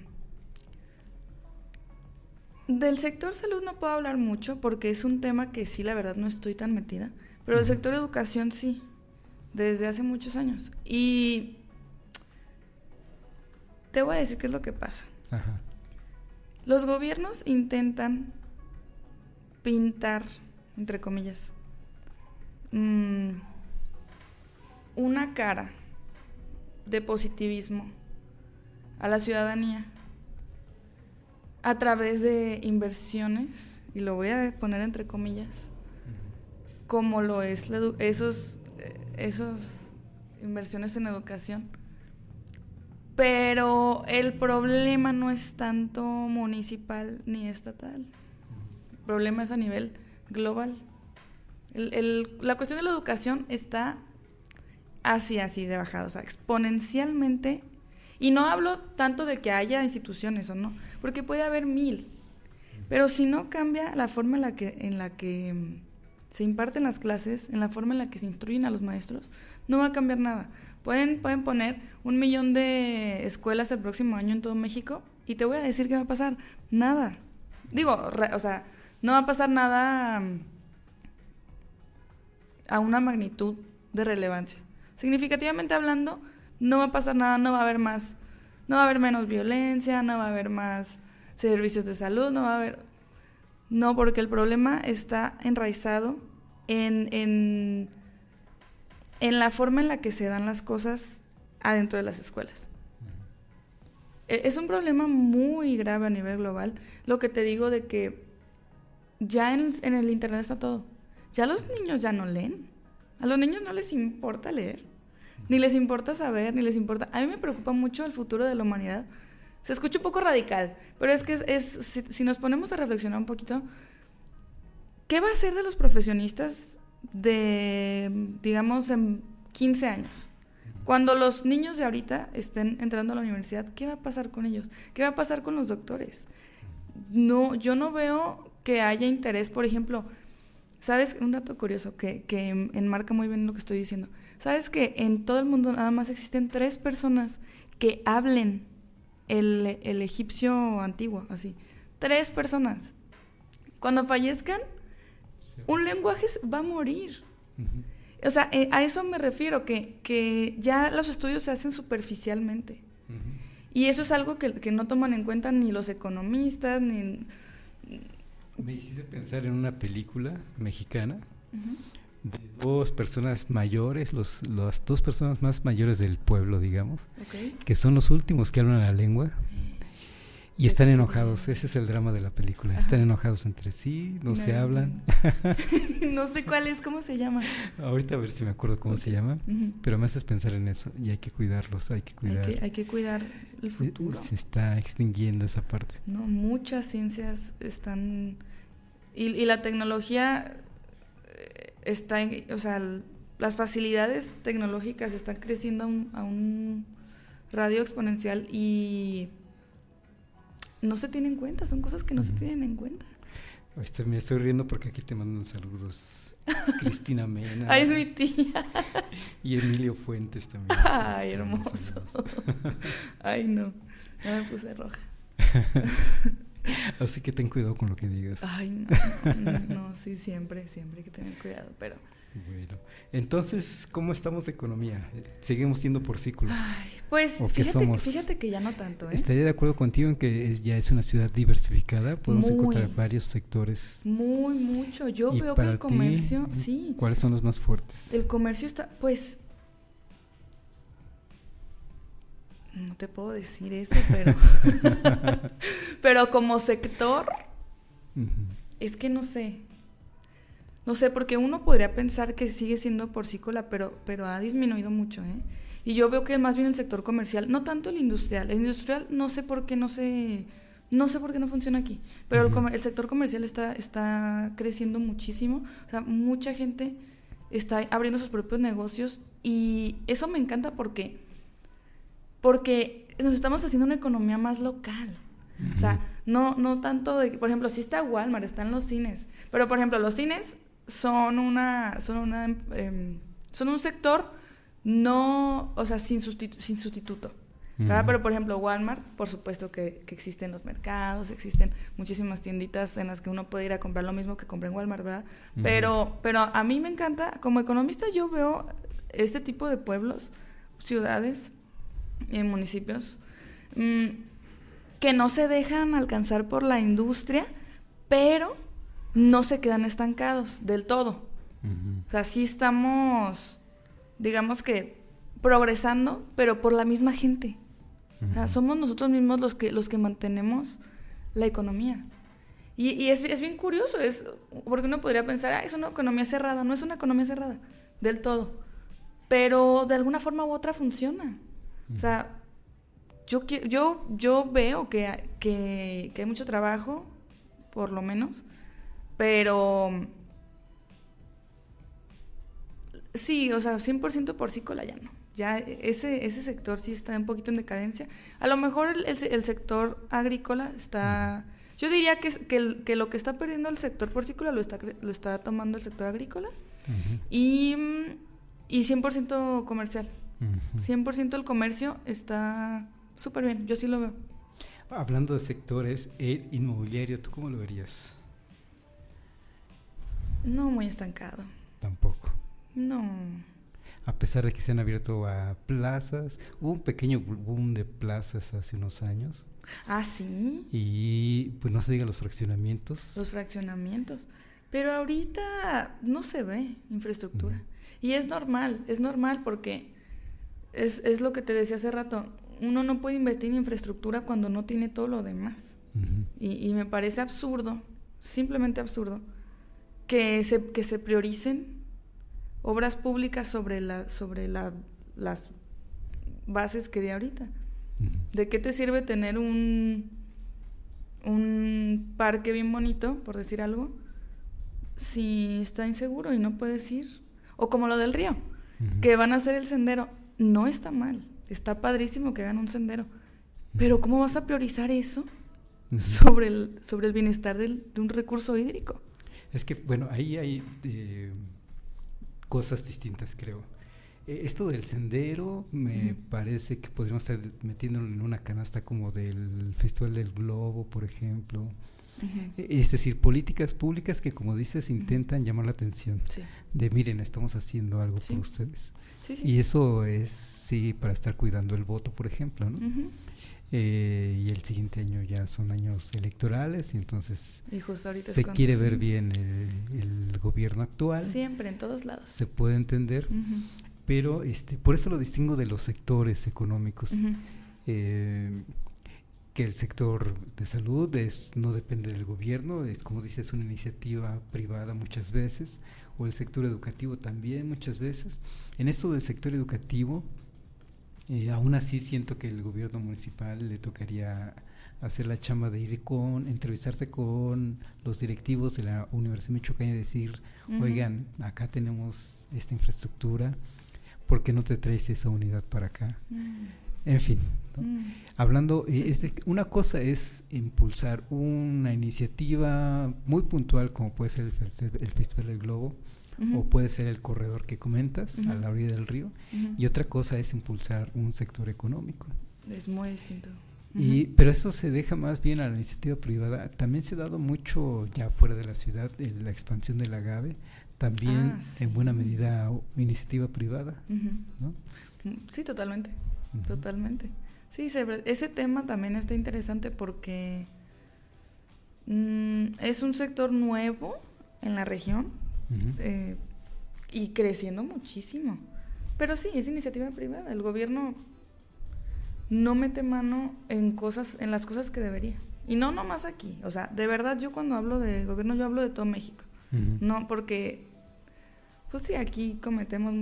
del sector salud no puedo hablar mucho porque es un tema que sí, la verdad, no estoy tan metida. Pero del sector educación sí, desde hace muchos años. Y te voy a decir qué es lo que pasa. Ajá. Los gobiernos intentan pintar, entre comillas, una cara de positivismo a la ciudadanía a través de inversiones, y lo voy a poner entre comillas, como lo es esos inversiones en educación. Pero el problema no es tanto municipal ni estatal. El problema es a nivel global. La cuestión de la educación está así de bajada, o sea, exponencialmente. Y no hablo tanto de que haya instituciones o no, porque puede haber 1000. Pero si no cambia la forma en la que se imparten las clases, en la forma en la que se instruyen a los maestros, no va a cambiar nada. Pueden poner 1 millón de escuelas el próximo año en todo México y te voy a decir qué va a pasar. Nada. Digo, o sea, no va a pasar nada a una magnitud de relevancia. Significativamente hablando, no va a pasar nada, no va a haber menos violencia, no va a haber más servicios de salud, no, porque el problema está enraizado en la forma en la que se dan las cosas adentro de las escuelas. Es un problema muy grave a nivel global. Lo que te digo de que ya en el internet está todo. Ya los niños ya no leen. A los niños no les importa leer, ni les importa saber, ni les importa... A mí me preocupa mucho el futuro de la humanidad. Se escucha un poco radical, pero es que si nos ponemos a reflexionar un poquito, ¿qué va a ser de los profesionistas de, digamos, en 15 años? Cuando los niños de ahorita estén entrando a la universidad, ¿qué va a pasar con ellos? ¿Qué va a pasar con los doctores? No, yo no veo que haya interés, por ejemplo, ¿sabes? Un dato curioso que enmarca muy bien lo que estoy diciendo. ¿Sabes que en todo el mundo nada más existen 3 personas que hablen el egipcio antiguo, así? 3 personas. Cuando fallezcan, un lenguaje va a morir. O sea, a eso me refiero, que ya los estudios se hacen superficialmente. Y eso es algo que no toman en cuenta ni los economistas, ni... Me hiciste pensar en una película mexicana de 2 personas mayores, las 2 personas más mayores del pueblo, digamos, que son los últimos que hablan la lengua y están enojados. Ese es el drama de la película. Están enojados entre sí, no se hablan. No sé cuál es, ¿cómo se llama? Ahorita a ver si me acuerdo cómo se llama, pero me haces pensar en eso y hay que cuidarlos, hay que cuidar. Hay que cuidar el futuro. Se está extinguiendo esa parte. No, muchas ciencias están... Y la tecnología está, o sea, las facilidades tecnológicas están creciendo a un radio exponencial y no se tienen en cuenta, son cosas que no se tienen en cuenta. Me estoy riendo porque aquí te mandan saludos. Cristina Mena. Ay, es mi tía. Y Emilio Fuentes también. Ay, hermoso. Ay, no, ya me puse roja. Así que ten cuidado con lo que digas. Ay, no, sí, siempre hay que tener cuidado, pero... Bueno, entonces, ¿cómo estamos de economía? ¿Seguimos siendo por ciclos? Ay, pues fíjate que ya no tanto, ¿eh? Estaría de acuerdo contigo en que ya es una ciudad diversificada, podemos encontrar varios sectores. Mucho, yo veo que el comercio, sí. ¿Cuáles son los más fuertes? El comercio está, pues... No te puedo decir eso, pero... pero como sector, es que no sé. No sé, porque uno podría pensar que sigue siendo porcícola, pero ha disminuido mucho, ¿eh? Y yo veo que más bien el sector comercial, no tanto el industrial. El industrial no sé por qué no funciona aquí. Pero el sector comercial está creciendo muchísimo. O sea, mucha gente está abriendo sus propios negocios y eso me encanta porque nos estamos haciendo una economía más local. O sea, no tanto de, por ejemplo, sí está Walmart, están los cines, pero por ejemplo, los cines son un sector no, o sea, sin sustituto. ¿Verdad? Pero por ejemplo Walmart, por supuesto que existen los mercados, existen muchísimas tienditas en las que uno puede ir a comprar lo mismo que compra en Walmart, ¿verdad? Pero a mí me encanta, como economista yo veo este tipo de pueblos, ciudades y municipios que no se dejan alcanzar por la industria, pero no se quedan estancados del todo. O sea, sí estamos, digamos que progresando, pero por la misma gente. O sea, somos nosotros mismos los que mantenemos la economía. Y es bien curioso, porque uno podría pensar, es una economía cerrada. No es una economía cerrada, del todo. Pero de alguna forma u otra funciona. O sea, yo veo que hay mucho trabajo, por lo menos, pero sí, o sea, 100% porcícola ya no. Ya ese sector sí está un poquito en decadencia. A lo mejor el sector agrícola está... Yo diría que lo que está perdiendo el sector porcícola lo está tomando el sector agrícola. Y 100% comercial. 100% el comercio está súper bien, yo sí lo veo. Hablando de sectores, el inmobiliario, ¿tú cómo lo verías? No muy estancado. Tampoco. No. A pesar de que se han abierto a plazas, hubo un pequeño boom de plazas hace unos años. ¿Ah, sí? Y pues no se diga los fraccionamientos. Los fraccionamientos. Pero ahorita no se ve infraestructura. Y es normal porque es lo que te decía hace rato. Uno no puede invertir en infraestructura cuando no tiene todo lo demás. Y me parece absurdo, simplemente absurdo, que se prioricen obras públicas sobre las bases que de ahorita. ¿De qué te sirve tener un parque bien bonito, por decir algo, si está inseguro y no puedes ir? O como lo del río, que van a hacer el sendero. No está mal, está padrísimo que hagan un sendero, pero ¿cómo vas a priorizar eso sobre el bienestar de un recurso hídrico? Es que, bueno, ahí hay cosas distintas, creo. Esto del sendero me parece que podríamos estar metiéndolo en una canasta como del Festival del Globo, por ejemplo. Es decir, políticas públicas que, como dices, intentan llamar la atención. Sí. De miren, estamos haciendo algo por ustedes. Sí. Y eso es, sí, para estar cuidando el voto, por ejemplo, ¿no? Y el siguiente año ya son años electorales y entonces se quiere ver bien el gobierno actual. Siempre, en todos lados. Se puede entender, pero por eso lo distingo de los sectores económicos. Que el sector de salud no depende del gobierno, es como dices, es una iniciativa privada muchas veces, o el sector educativo también muchas veces. En eso del sector educativo, aún así siento que el gobierno municipal le tocaría hacer la chamba de ir entrevistarse con los directivos de la Universidad Michoacana y decir, oigan, acá tenemos esta infraestructura, ¿por qué no te traes esa unidad para acá? En fin, ¿no? Hablando, una cosa es impulsar una iniciativa muy puntual como puede ser el Festival del Globo, o puede ser el corredor que comentas a la orilla del río, y otra cosa es impulsar un sector económico. Es muy distinto. Pero eso se deja más bien a la iniciativa privada. También se ha dado mucho ya fuera de la ciudad, la expansión del agave, también en buena medida iniciativa privada, ¿no? Sí, totalmente, totalmente. Sí, ese tema también está interesante porque es un sector nuevo en la región y creciendo muchísimo. Pero sí, es iniciativa privada. El gobierno no mete mano en las cosas que debería. Y no nomás aquí. O sea, de verdad, yo cuando hablo de gobierno, yo hablo de todo México. No, porque, pues sí, aquí cometemos...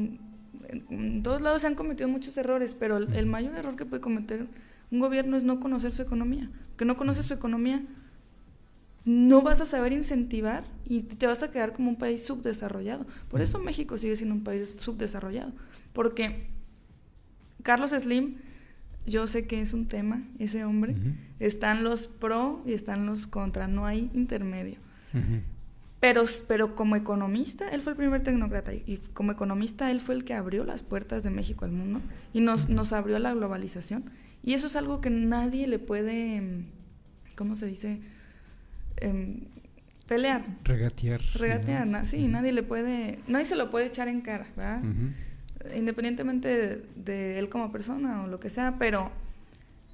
En todos lados se han cometido muchos errores, pero el mayor error que puede cometer un gobierno es no conocer su economía. Que no conoces su economía, no vas a saber incentivar y te vas a quedar como un país subdesarrollado. Por eso México sigue siendo un país subdesarrollado. Porque Carlos Slim, yo sé que es un tema ese hombre. Uh-huh. Están los pro y están los contra, no hay intermedio. Uh-huh. Pero como economista, él fue el primer tecnócrata y como economista él fue el que abrió las puertas de México al mundo y nos abrió a la globalización. Y eso es algo que nadie le puede, ¿cómo se dice? Pelear. Regatear. ¿No? Sí, nadie se lo puede echar en cara, ¿verdad? Uh-huh. Independientemente de él como persona o lo que sea, pero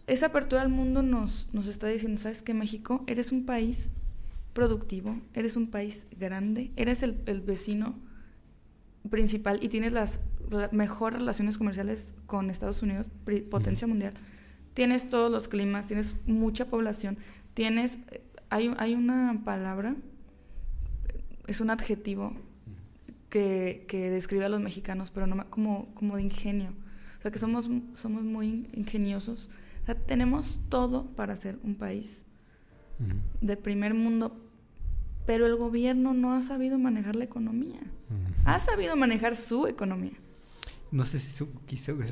esa apertura al mundo nos está diciendo, ¿sabes qué, México? Eres un país productivo, eres un país grande, eres el vecino principal y tienes las mejores relaciones comerciales con Estados Unidos, potencia mundial. Tienes todos los climas, tienes mucha población, hay una palabra, es un adjetivo que describe a los mexicanos, pero no como de ingenio. O sea, que somos muy ingeniosos. O sea, tenemos todo para ser un país de primer mundo, pero el gobierno no ha sabido manejar la economía. Ha sabido manejar su economía. No sé si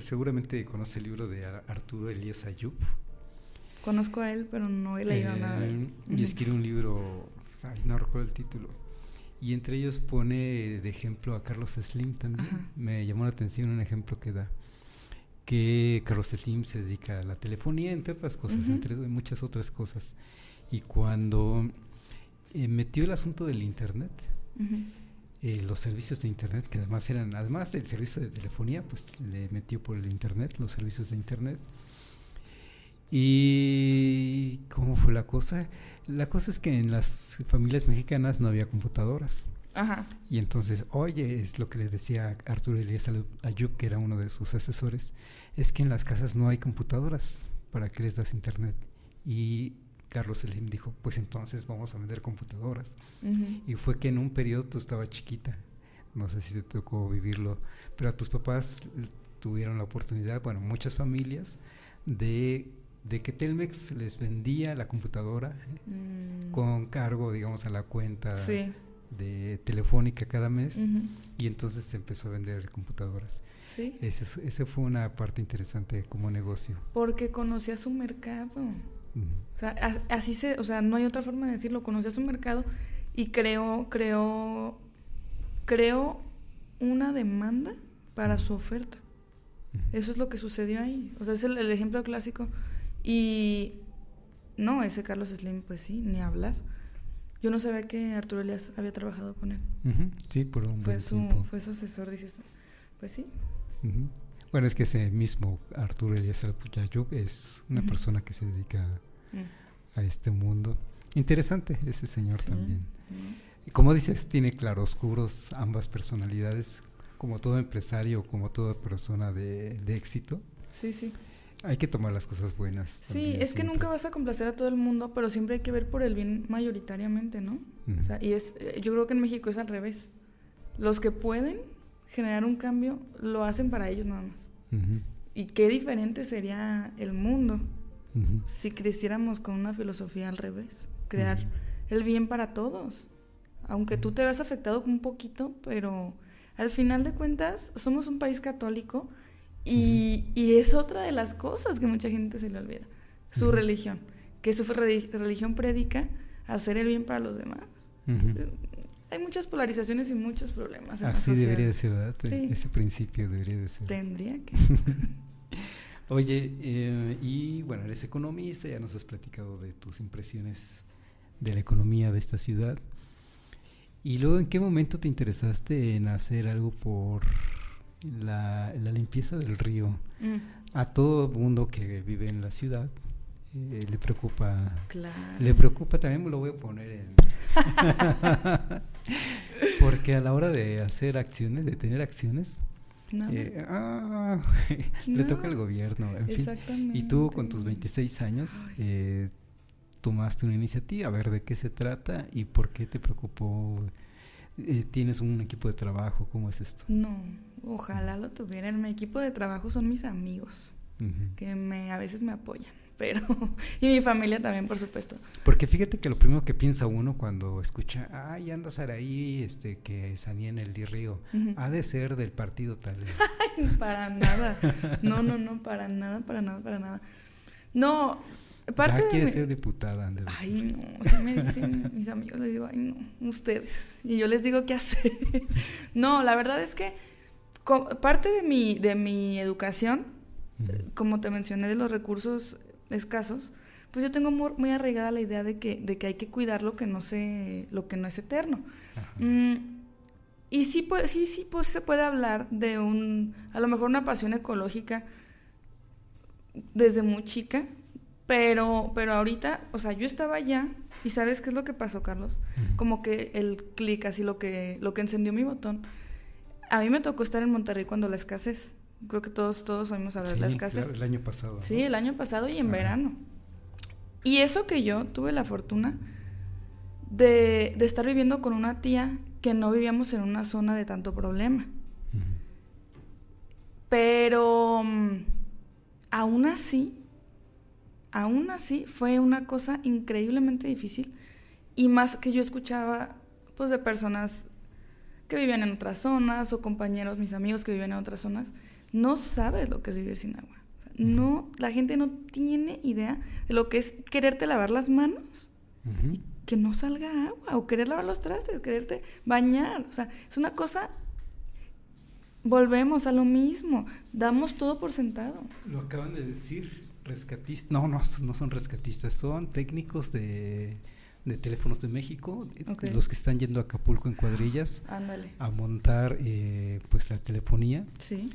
seguramente conoce el libro de Arturo Elías Ayub. Conozco a él, pero no he leído nada de él. Y escribe un libro, no recuerdo el título, y entre ellos pone de ejemplo a Carlos Slim también. Ajá. Me llamó la atención un ejemplo que da, que Carlos Slim se dedica a la telefonía, entre otras cosas, uh-huh. Entre muchas otras cosas. Y cuando metió el asunto del internet, uh-huh. Los servicios de internet, que además del servicio de telefonía, pues le metió por el internet, los servicios de internet. ¿Y cómo fue la cosa? La cosa es que en las familias mexicanas no había computadoras. Ajá. Y entonces, es lo que le decía Arturo Elías Ayub, que era uno de sus asesores, es que en las casas no hay computadoras, ¿para qué les das internet? Y Carlos Slim dijo, pues entonces vamos a vender computadoras. Uh-huh. Y fue que en un periodo tú estabas chiquita, no sé si te tocó vivirlo, pero a tus papás tuvieron la oportunidad, bueno, muchas familias, de que Telmex les vendía la computadora con cargo, digamos, a la cuenta sí. de telefónica cada mes, uh-huh. Y entonces se empezó a vender computadoras. Sí. Ese fue una parte interesante como negocio. Porque conocía su mercado. Uh-huh. O sea, no hay otra forma de decirlo, conocía su mercado y creó una demanda para su oferta. Uh-huh. Eso es lo que sucedió ahí. O sea, es el ejemplo clásico. Y no, ese Carlos Slim, pues sí, ni hablar. Yo no sabía que Arturo Elías había trabajado con él. Uh-huh. Sí, por un buen tiempo. Fue su asesor, dices. Pues sí. Uh-huh. Bueno, es que ese mismo Arturo Elías Ayub es una uh-huh. persona que se dedica a este mundo. Interesante ese señor sí. También. Uh-huh. Y como dices, tiene claroscuros ambas personalidades, como todo empresario, como toda persona de éxito. Sí, sí. Hay que tomar las cosas buenas. Sí, también, es que nunca vas a complacer a todo el mundo, pero siempre hay que ver por el bien mayoritariamente, ¿no? Uh-huh. O sea, yo creo que en México es al revés. Los que pueden generar un cambio lo hacen para ellos nada más. Uh-huh. Y qué diferente sería el mundo uh-huh. si creciéramos con una filosofía al revés. Crear uh-huh. el bien para todos. Aunque tú te veas afectado un poquito, pero al final de cuentas somos un país católico. Y es otra de las cosas que mucha gente se le olvida, su uh-huh. religión, que su religión predica hacer el bien para los demás. Uh-huh. Hay muchas polarizaciones y muchos problemas en la sociedad. Así debería de ser, ¿verdad? Sí. Ese principio debería de ser. Tendría que. Oye, y bueno, eres economista, ya nos has platicado de tus impresiones de la economía de esta ciudad. Y luego, ¿en qué momento te interesaste en hacer algo por la limpieza del río? A todo mundo que vive en la ciudad le preocupa. Claro. Le preocupa, también me lo voy a poner en porque a la hora de hacer acciones, de tener acciones, le toca al gobierno, en fin. Y tú con tus 26 años tomaste una iniciativa, a ver de qué se trata y por qué te preocupó. ¿Tienes un equipo de trabajo? ¿Cómo es esto? No, ojalá lo tuviera. Mi equipo de trabajo son mis amigos, uh-huh. que a veces me apoyan. pero y mi familia también, por supuesto. Porque fíjate que lo primero que piensa uno cuando escucha, ay, anda Saraí, que salía en el río, ha de ser del partido tal vez. Ay, para nada. No, para nada. No, parte ya de quiere ser diputada, han de decir. Ay, no, si me dicen mis amigos, les digo, ay, no, ustedes. Y yo les digo qué hacer. No, la verdad es que parte de mi educación, como te mencioné, de los recursos escasos, pues yo tengo muy arraigada la idea de que hay que cuidar lo que no es eterno. Y sí, pues se puede hablar de a lo mejor una pasión ecológica desde muy chica, pero ahorita, o sea, yo estaba allá y ¿sabes qué es lo que pasó, Carlos? Como que el clic, así lo que encendió mi botón. A mí me tocó estar en Monterrey cuando la escasez. Creo que todos oímos hablar de la escasez. Claro, el año pasado. Sí, ¿no? el año pasado y en verano. Y eso que yo tuve la fortuna de estar viviendo con una tía que no vivíamos en una zona de tanto problema. Pero aún así fue una cosa increíblemente difícil, y más que yo escuchaba pues de personas que vivían en otras zonas o compañeros, mis amigos que vivían en otras zonas. No sabes lo que es vivir sin agua. O sea, no, la gente no tiene idea de lo que es quererte lavar las manos y que no salga agua, o querer lavar los trastes, quererte bañar. O sea, es una cosa. Volvemos a lo mismo, damos todo por sentado. Lo acaban de decir, rescatistas, no son rescatistas, son técnicos de Teléfonos de México, los que están yendo a Acapulco en cuadrillas. Ándale. A montar pues la telefonía. Sí.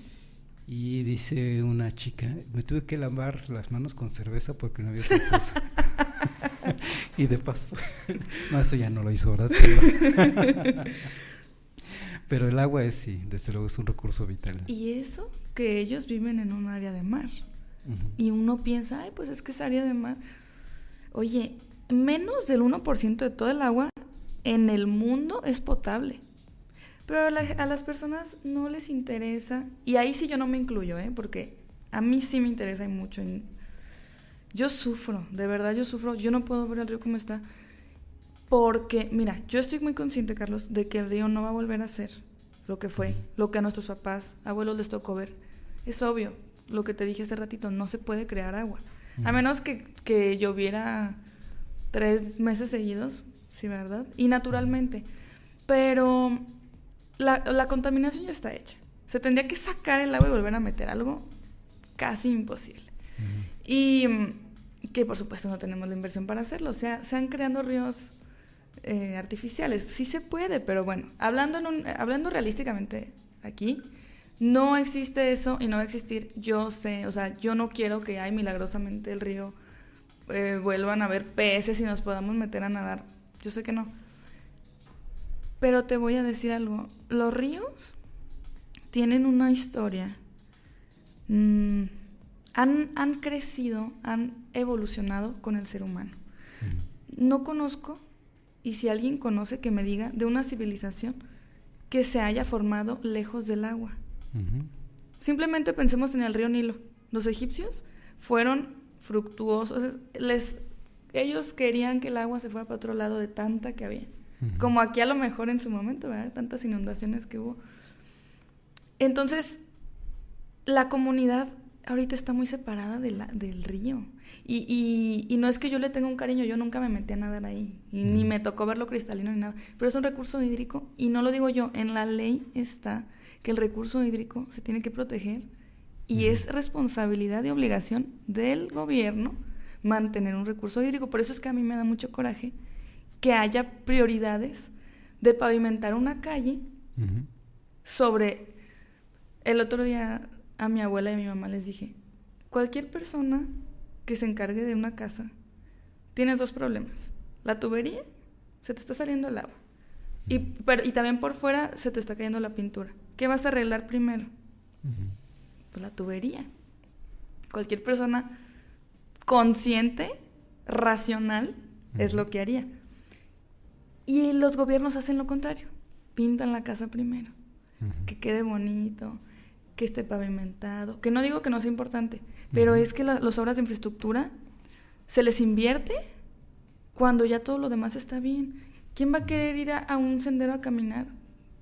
Y dice una chica, me tuve que lavar las manos con cerveza porque no había otra cosa. Y de paso, no, eso ya no lo hizo, ¿verdad? Pero el agua sí, desde luego es un recurso vital. Y eso que ellos viven en un área de mar. Y uno piensa, ay, pues es que es área de mar. Oye, menos del 1% de todo el agua en el mundo es potable. Pero a las personas no les interesa, y ahí sí yo no me incluyo, porque a mí sí me interesa y mucho. Yo sufro, de verdad yo sufro, yo no puedo ver el río como está, porque, mira, yo estoy muy consciente, Carlos, de que el río no va a volver a ser lo que fue, lo que a nuestros papás, abuelos les tocó ver. Es obvio, lo que te dije hace ratito, no se puede crear agua, a menos que lloviera 3 meses seguidos, sí, ¿verdad? Y naturalmente, pero la contaminación ya está hecha. Se tendría que sacar el agua y volver a meter algo casi imposible. Y que por supuesto no tenemos la inversión para hacerlo. O sea, se han creando ríos artificiales. Sí se puede, pero bueno, hablando realísticamente aquí, no existe eso y no va a existir. Yo sé, o sea, yo no quiero que milagrosamente el río vuelvan a haber peces y nos podamos meter a nadar. Yo sé que no. Pero te voy a decir algo. Los ríos tienen una historia. Han crecido, han evolucionado con el ser humano. No conozco, y si alguien conoce, que me diga de una civilización que se haya formado lejos del agua. Simplemente pensemos en el río Nilo. Los egipcios fueron fructuosos. Ellos querían que el agua se fuera para otro lado de tanta que había. Como aquí a lo mejor en su momento, ¿verdad? Tantas inundaciones que hubo. Entonces, la comunidad ahorita está muy separada del río. Y no es que yo le tenga un cariño, yo nunca me metí a nadar ahí. Y ni me tocó verlo cristalino ni nada. Pero es un recurso hídrico, y no lo digo yo, en la ley está que el recurso hídrico se tiene que proteger, y es responsabilidad y obligación del gobierno mantener un recurso hídrico. Por eso es que a mí me da mucho coraje que haya prioridades de pavimentar una calle sobre... El otro día a mi abuela y a mi mamá les dije, cualquier persona que se encargue de una casa, tienes 2 problemas. La tubería, se te está saliendo el agua, y también por fuera se te está cayendo la pintura. ¿Qué vas a arreglar primero? Pues la tubería. Cualquier persona consciente, racional, es lo que haría. Y los gobiernos hacen lo contrario. Pintan la casa primero. Que quede bonito, que esté pavimentado. Que no digo que no sea importante, pero es que las obras de infraestructura se les invierte cuando ya todo lo demás está bien. ¿Quién va a querer ir a un sendero a caminar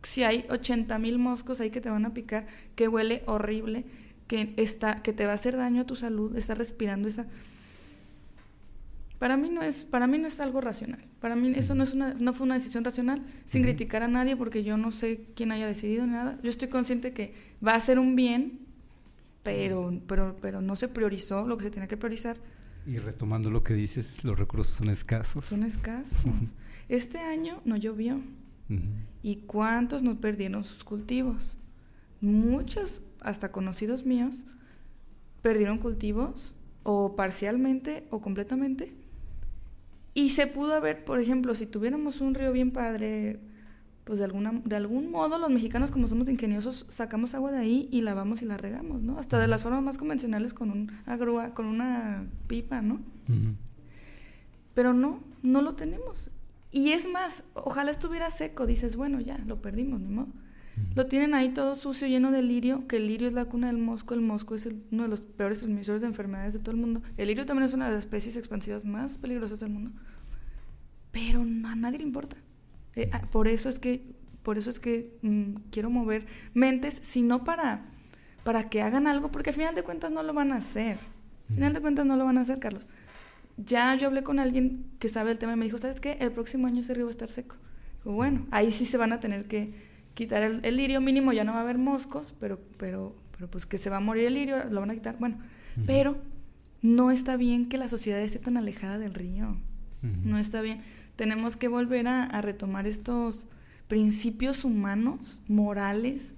si hay 80,000 moscos ahí que te van a picar, que huele horrible, que te va a hacer daño a tu salud, estás respirando esa... Para mí no es algo racional. Para mí eso no fue una decisión racional, sin criticar a nadie, porque yo no sé quién haya decidido nada. Yo estoy consciente que va a ser un bien, pero no se priorizó lo que se tenía que priorizar. Y retomando lo que dices, los recursos son escasos. Son escasos. Este año no llovió. ¿Y cuántos no perdieron sus cultivos? Muchos, hasta conocidos míos, perdieron cultivos o parcialmente o completamente. Y se pudo haber, por ejemplo, si tuviéramos un río bien padre, pues de algún modo los mexicanos, como somos ingeniosos, sacamos agua de ahí y lavamos y la regamos, ¿no? Hasta de las formas más convencionales con una grúa, con una pipa, ¿no? Pero no lo tenemos. Y es más, ojalá estuviera seco, dices, bueno, ya, lo perdimos, ni modo. Lo tienen ahí todo sucio, lleno de lirio, que el lirio es la cuna del mosco. El mosco es uno de los peores transmisores de enfermedades de todo el mundo. El lirio también es una de las especies expansivas más peligrosas del mundo. Pero a nadie le importa. Por eso es que quiero mover mentes, sino para que hagan algo, porque al final de cuentas no lo van a hacer. Al final de cuentas no lo van a hacer, Carlos. Ya yo hablé con alguien que sabe el tema y me dijo, ¿sabes qué? El próximo año ese río va a estar seco. Digo, bueno, ahí sí se van a tener que quitar el lirio, mínimo ya no va a haber moscos, pero pues que se va a morir el lirio, lo van a quitar, bueno, pero no está bien que la sociedad esté tan alejada del río, no está bien, tenemos que volver a retomar estos principios humanos, morales,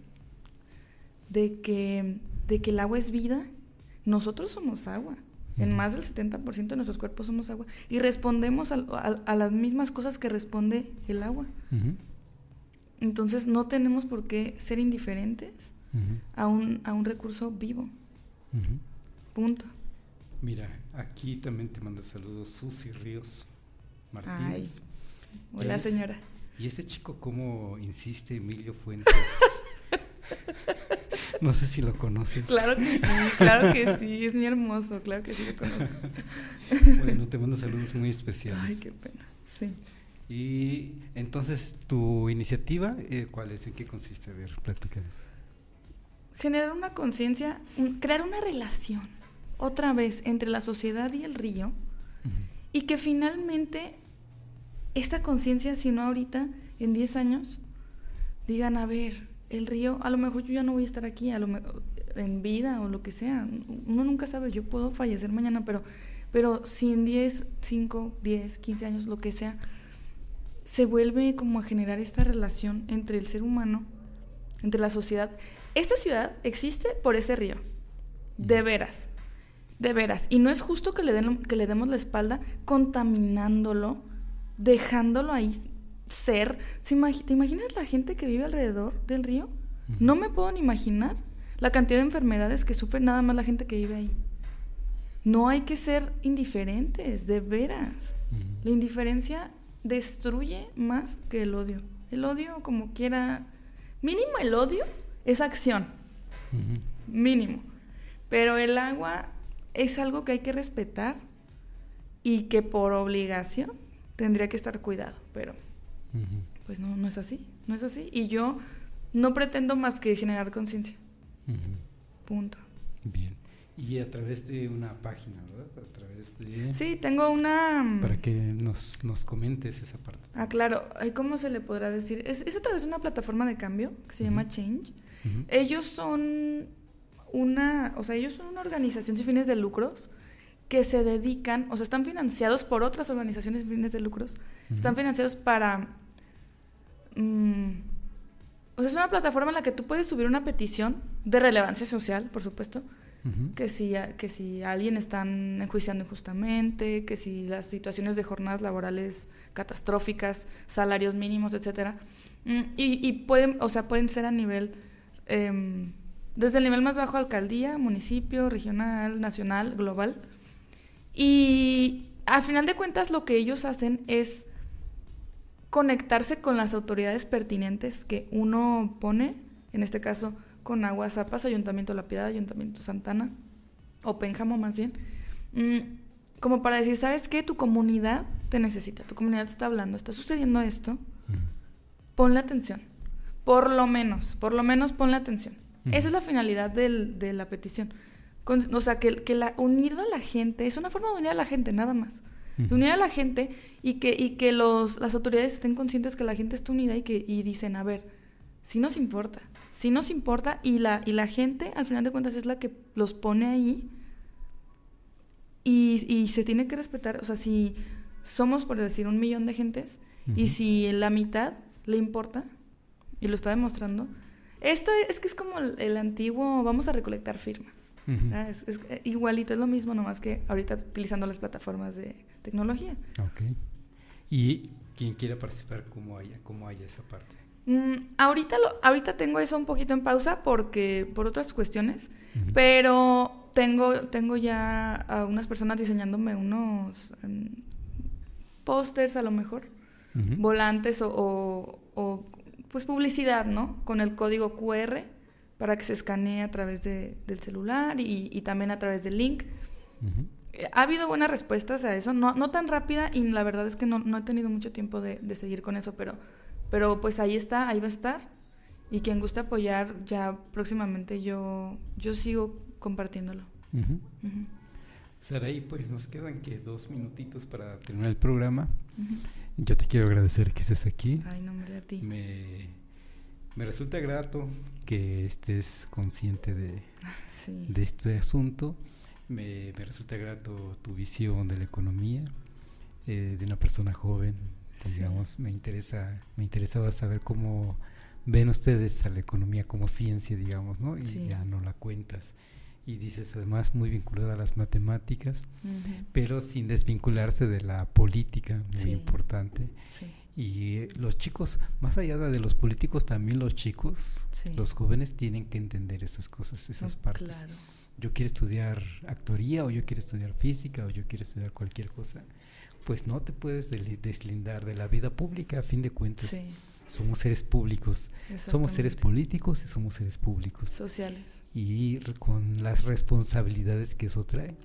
de que el agua es vida, nosotros somos agua, en más del 70% de nuestros cuerpos somos agua, y respondemos a las mismas cosas que responde el agua. Entonces no tenemos por qué ser indiferentes a un recurso vivo. Punto. Mira, aquí también te manda saludos Susi Ríos Martínez. Ay, hola señora. Y este chico cómo insiste, Emilio Fuentes. No sé si lo conoces. Claro que sí, es mi hermoso, claro que sí lo conozco. Bueno, te mando saludos muy especiales. Ay, qué pena, sí. Y entonces, ¿tu iniciativa cuál es? ¿En qué consiste? A ver, platícanos. Generar una conciencia, crear una relación, otra vez, entre la sociedad y el río, y que finalmente esta conciencia, si no ahorita, en 10 años, digan, a ver, el río, a lo mejor yo ya no voy a estar aquí, a lo mejor en vida o lo que sea, uno nunca sabe, yo puedo fallecer mañana, pero si en 10, 5, 10, 15 años, lo que sea, se vuelve como a generar esta relación entre el ser humano, entre la sociedad. Esta ciudad existe por ese río, de veras, y no es justo que le demos la espalda contaminándolo, dejándolo ahí ser. ¿Te imaginas la gente que vive alrededor del río? No me puedo ni imaginar la cantidad de enfermedades que sufre nada más la gente que vive ahí. No hay que ser indiferentes, de veras. La indiferencia destruye más que el odio. El odio, como quiera, mínimo el odio es acción, mínimo. Pero el agua es algo que hay que respetar y que por obligación tendría que estar cuidado, pero pues no es así, no es así. Y yo no pretendo más que generar conciencia. Punto. Bien. Y a través de una página, ¿verdad? A través de... Sí, tengo una... Para que nos comentes esa parte. Ah, claro. ¿Cómo se le podrá decir? Es a través de una plataforma de cambio que se llama Change. Ellos son una organización sin fines de lucros que se dedican, o sea, están financiados por otras organizaciones sin fines de lucros. Están financiados para... o sea, es una plataforma en la que tú puedes subir una petición de relevancia social, por supuesto, que si a alguien están enjuiciando injustamente, que si las situaciones de jornadas laborales catastróficas, salarios mínimos, etcétera, y pueden ser a nivel, desde el nivel más bajo, alcaldía, municipio, regional, nacional, global, y a final de cuentas lo que ellos hacen es conectarse con las autoridades pertinentes que uno pone, en este caso con Aguas Zapas, Ayuntamiento La Piedad, Ayuntamiento Santana, o Pénjamo más bien, como para decir, ¿sabes qué? Tu comunidad te necesita, tu comunidad te está hablando, está sucediendo esto, ponle atención. Por lo menos ponle atención. Esa es la finalidad de la petición. O sea, unir a la gente, es una forma de unir a la gente, nada más. De unir a la gente y que las autoridades estén conscientes que la gente está unida y dicen, a ver, sí nos importa y la gente, al final de cuentas, es la que los pone ahí y se tiene que respetar. O sea, si somos, por decir, 1 millón de gentes y si la mitad le importa y lo está demostrando, esto es que es como el antiguo, vamos a recolectar firmas. Es igualito, es lo mismo, nomás que ahorita utilizando las plataformas de tecnología. Ok. ¿Y quien quiera participar, cómo haya esa parte? Ahorita tengo eso un poquito en pausa por otras cuestiones, pero tengo ya a unas personas diseñándome unos pósters, a lo mejor, volantes o pues publicidad, ¿no? Con el código QR para que se escanee a través del celular y también a través del link. Ha habido buenas respuestas a eso, no tan rápida, y la verdad es que no he tenido mucho tiempo de seguir con eso, pero pues ahí va a estar, y quien guste apoyar, ya próximamente yo sigo compartiéndolo. Saraí, pues nos quedan 2 minutitos para terminar el programa. Yo te quiero agradecer que estés aquí. Ay, no, hombre, a ti. Me resulta grato que estés consciente de este asunto. Me resulta grato tu visión de la economía, de una persona joven. Digamos, me interesaba saber cómo ven ustedes a la economía como ciencia, digamos, ¿no? Y ya no la cuentas. Y dices, además, muy vinculada a las matemáticas, pero sin desvincularse de la política, muy importante. Y los chicos, más allá de los políticos, también los chicos, los jóvenes tienen que entender esas cosas, esas partes. Claro. Yo quiero estudiar actoría, o yo quiero estudiar física, o yo quiero estudiar cualquier cosa. Pues no te puedes deslindar de la vida pública, a fin de cuentas. Somos seres públicos, somos seres políticos y somos seres públicos. Sociales. Y con las responsabilidades que eso trae.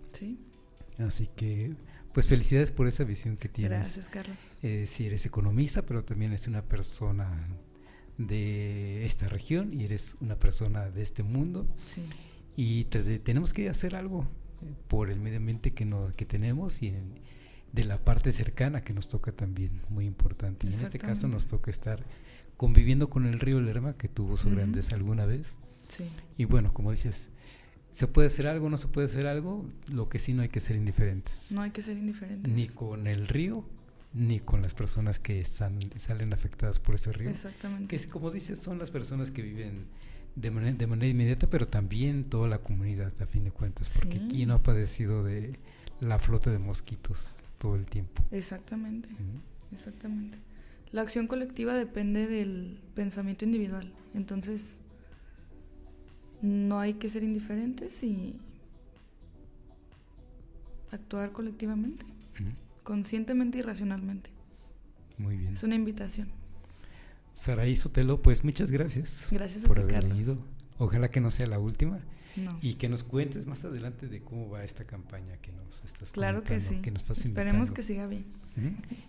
Así que, pues felicidades por esa visión que tienes. Gracias, Carlos. Si eres economista, pero también eres una persona de esta región y eres una persona de este mundo. Y tenemos que hacer algo por el medio ambiente que tenemos y de la parte cercana que nos toca también, muy importante. Y en este caso nos toca estar conviviendo con el río Lerma, que tuvo su grandeza alguna vez. Y bueno, como dices, ¿se puede hacer algo? ¿No se puede hacer algo? Lo que sí, no hay que ser indiferentes. No hay que ser indiferentes. Ni con el río, ni con las personas que salen afectadas por ese río. Exactamente. Que, como dices, son las personas que viven de manera inmediata, pero también toda la comunidad, a fin de cuentas, porque ¿quién no ha padecido de la flota de mosquitos todo el tiempo? Exactamente. Exactamente. La acción colectiva depende del pensamiento individual, entonces no hay que ser indiferentes y actuar colectivamente, conscientemente y racionalmente. Muy bien. Es una invitación. Saraí Sotelo, pues muchas gracias. Gracias por a ti, haber Carlos. venido. Ojalá que no sea la última. No. Y que nos cuentes más adelante de cómo va esta campaña que nos estás Claro que sí. que nos estás Esperemos invitando. que siga bien.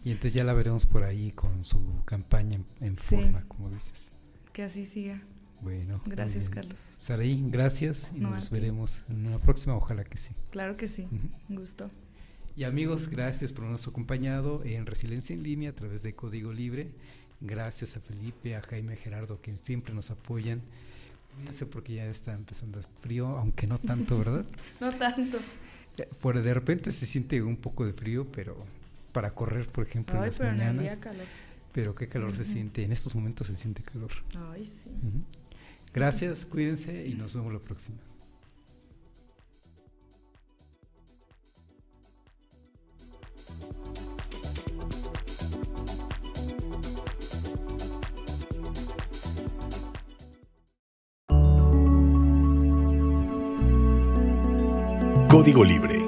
Y entonces ya la veremos por ahí con su campaña en forma, como dices. Que así siga. Bueno. Gracias, Carlos. Saraí, gracias y nos a ti. veremos en una próxima, ojalá que sí. Claro que sí. Un gusto. Y amigos, gracias por habernos acompañado en Resiliencia en Línea a través de Código Libre. Gracias a Felipe, a Jaime, a Gerardo, que siempre nos apoyan. Cuídense porque ya está empezando el frío, aunque no tanto, ¿verdad? No tanto. De repente se siente un poco de frío, pero para correr, por ejemplo, en las mañanas. En el día calor. Pero qué calor se siente, en estos momentos se siente calor. Ay, sí. Gracias, cuídense y nos vemos la próxima. Código Libre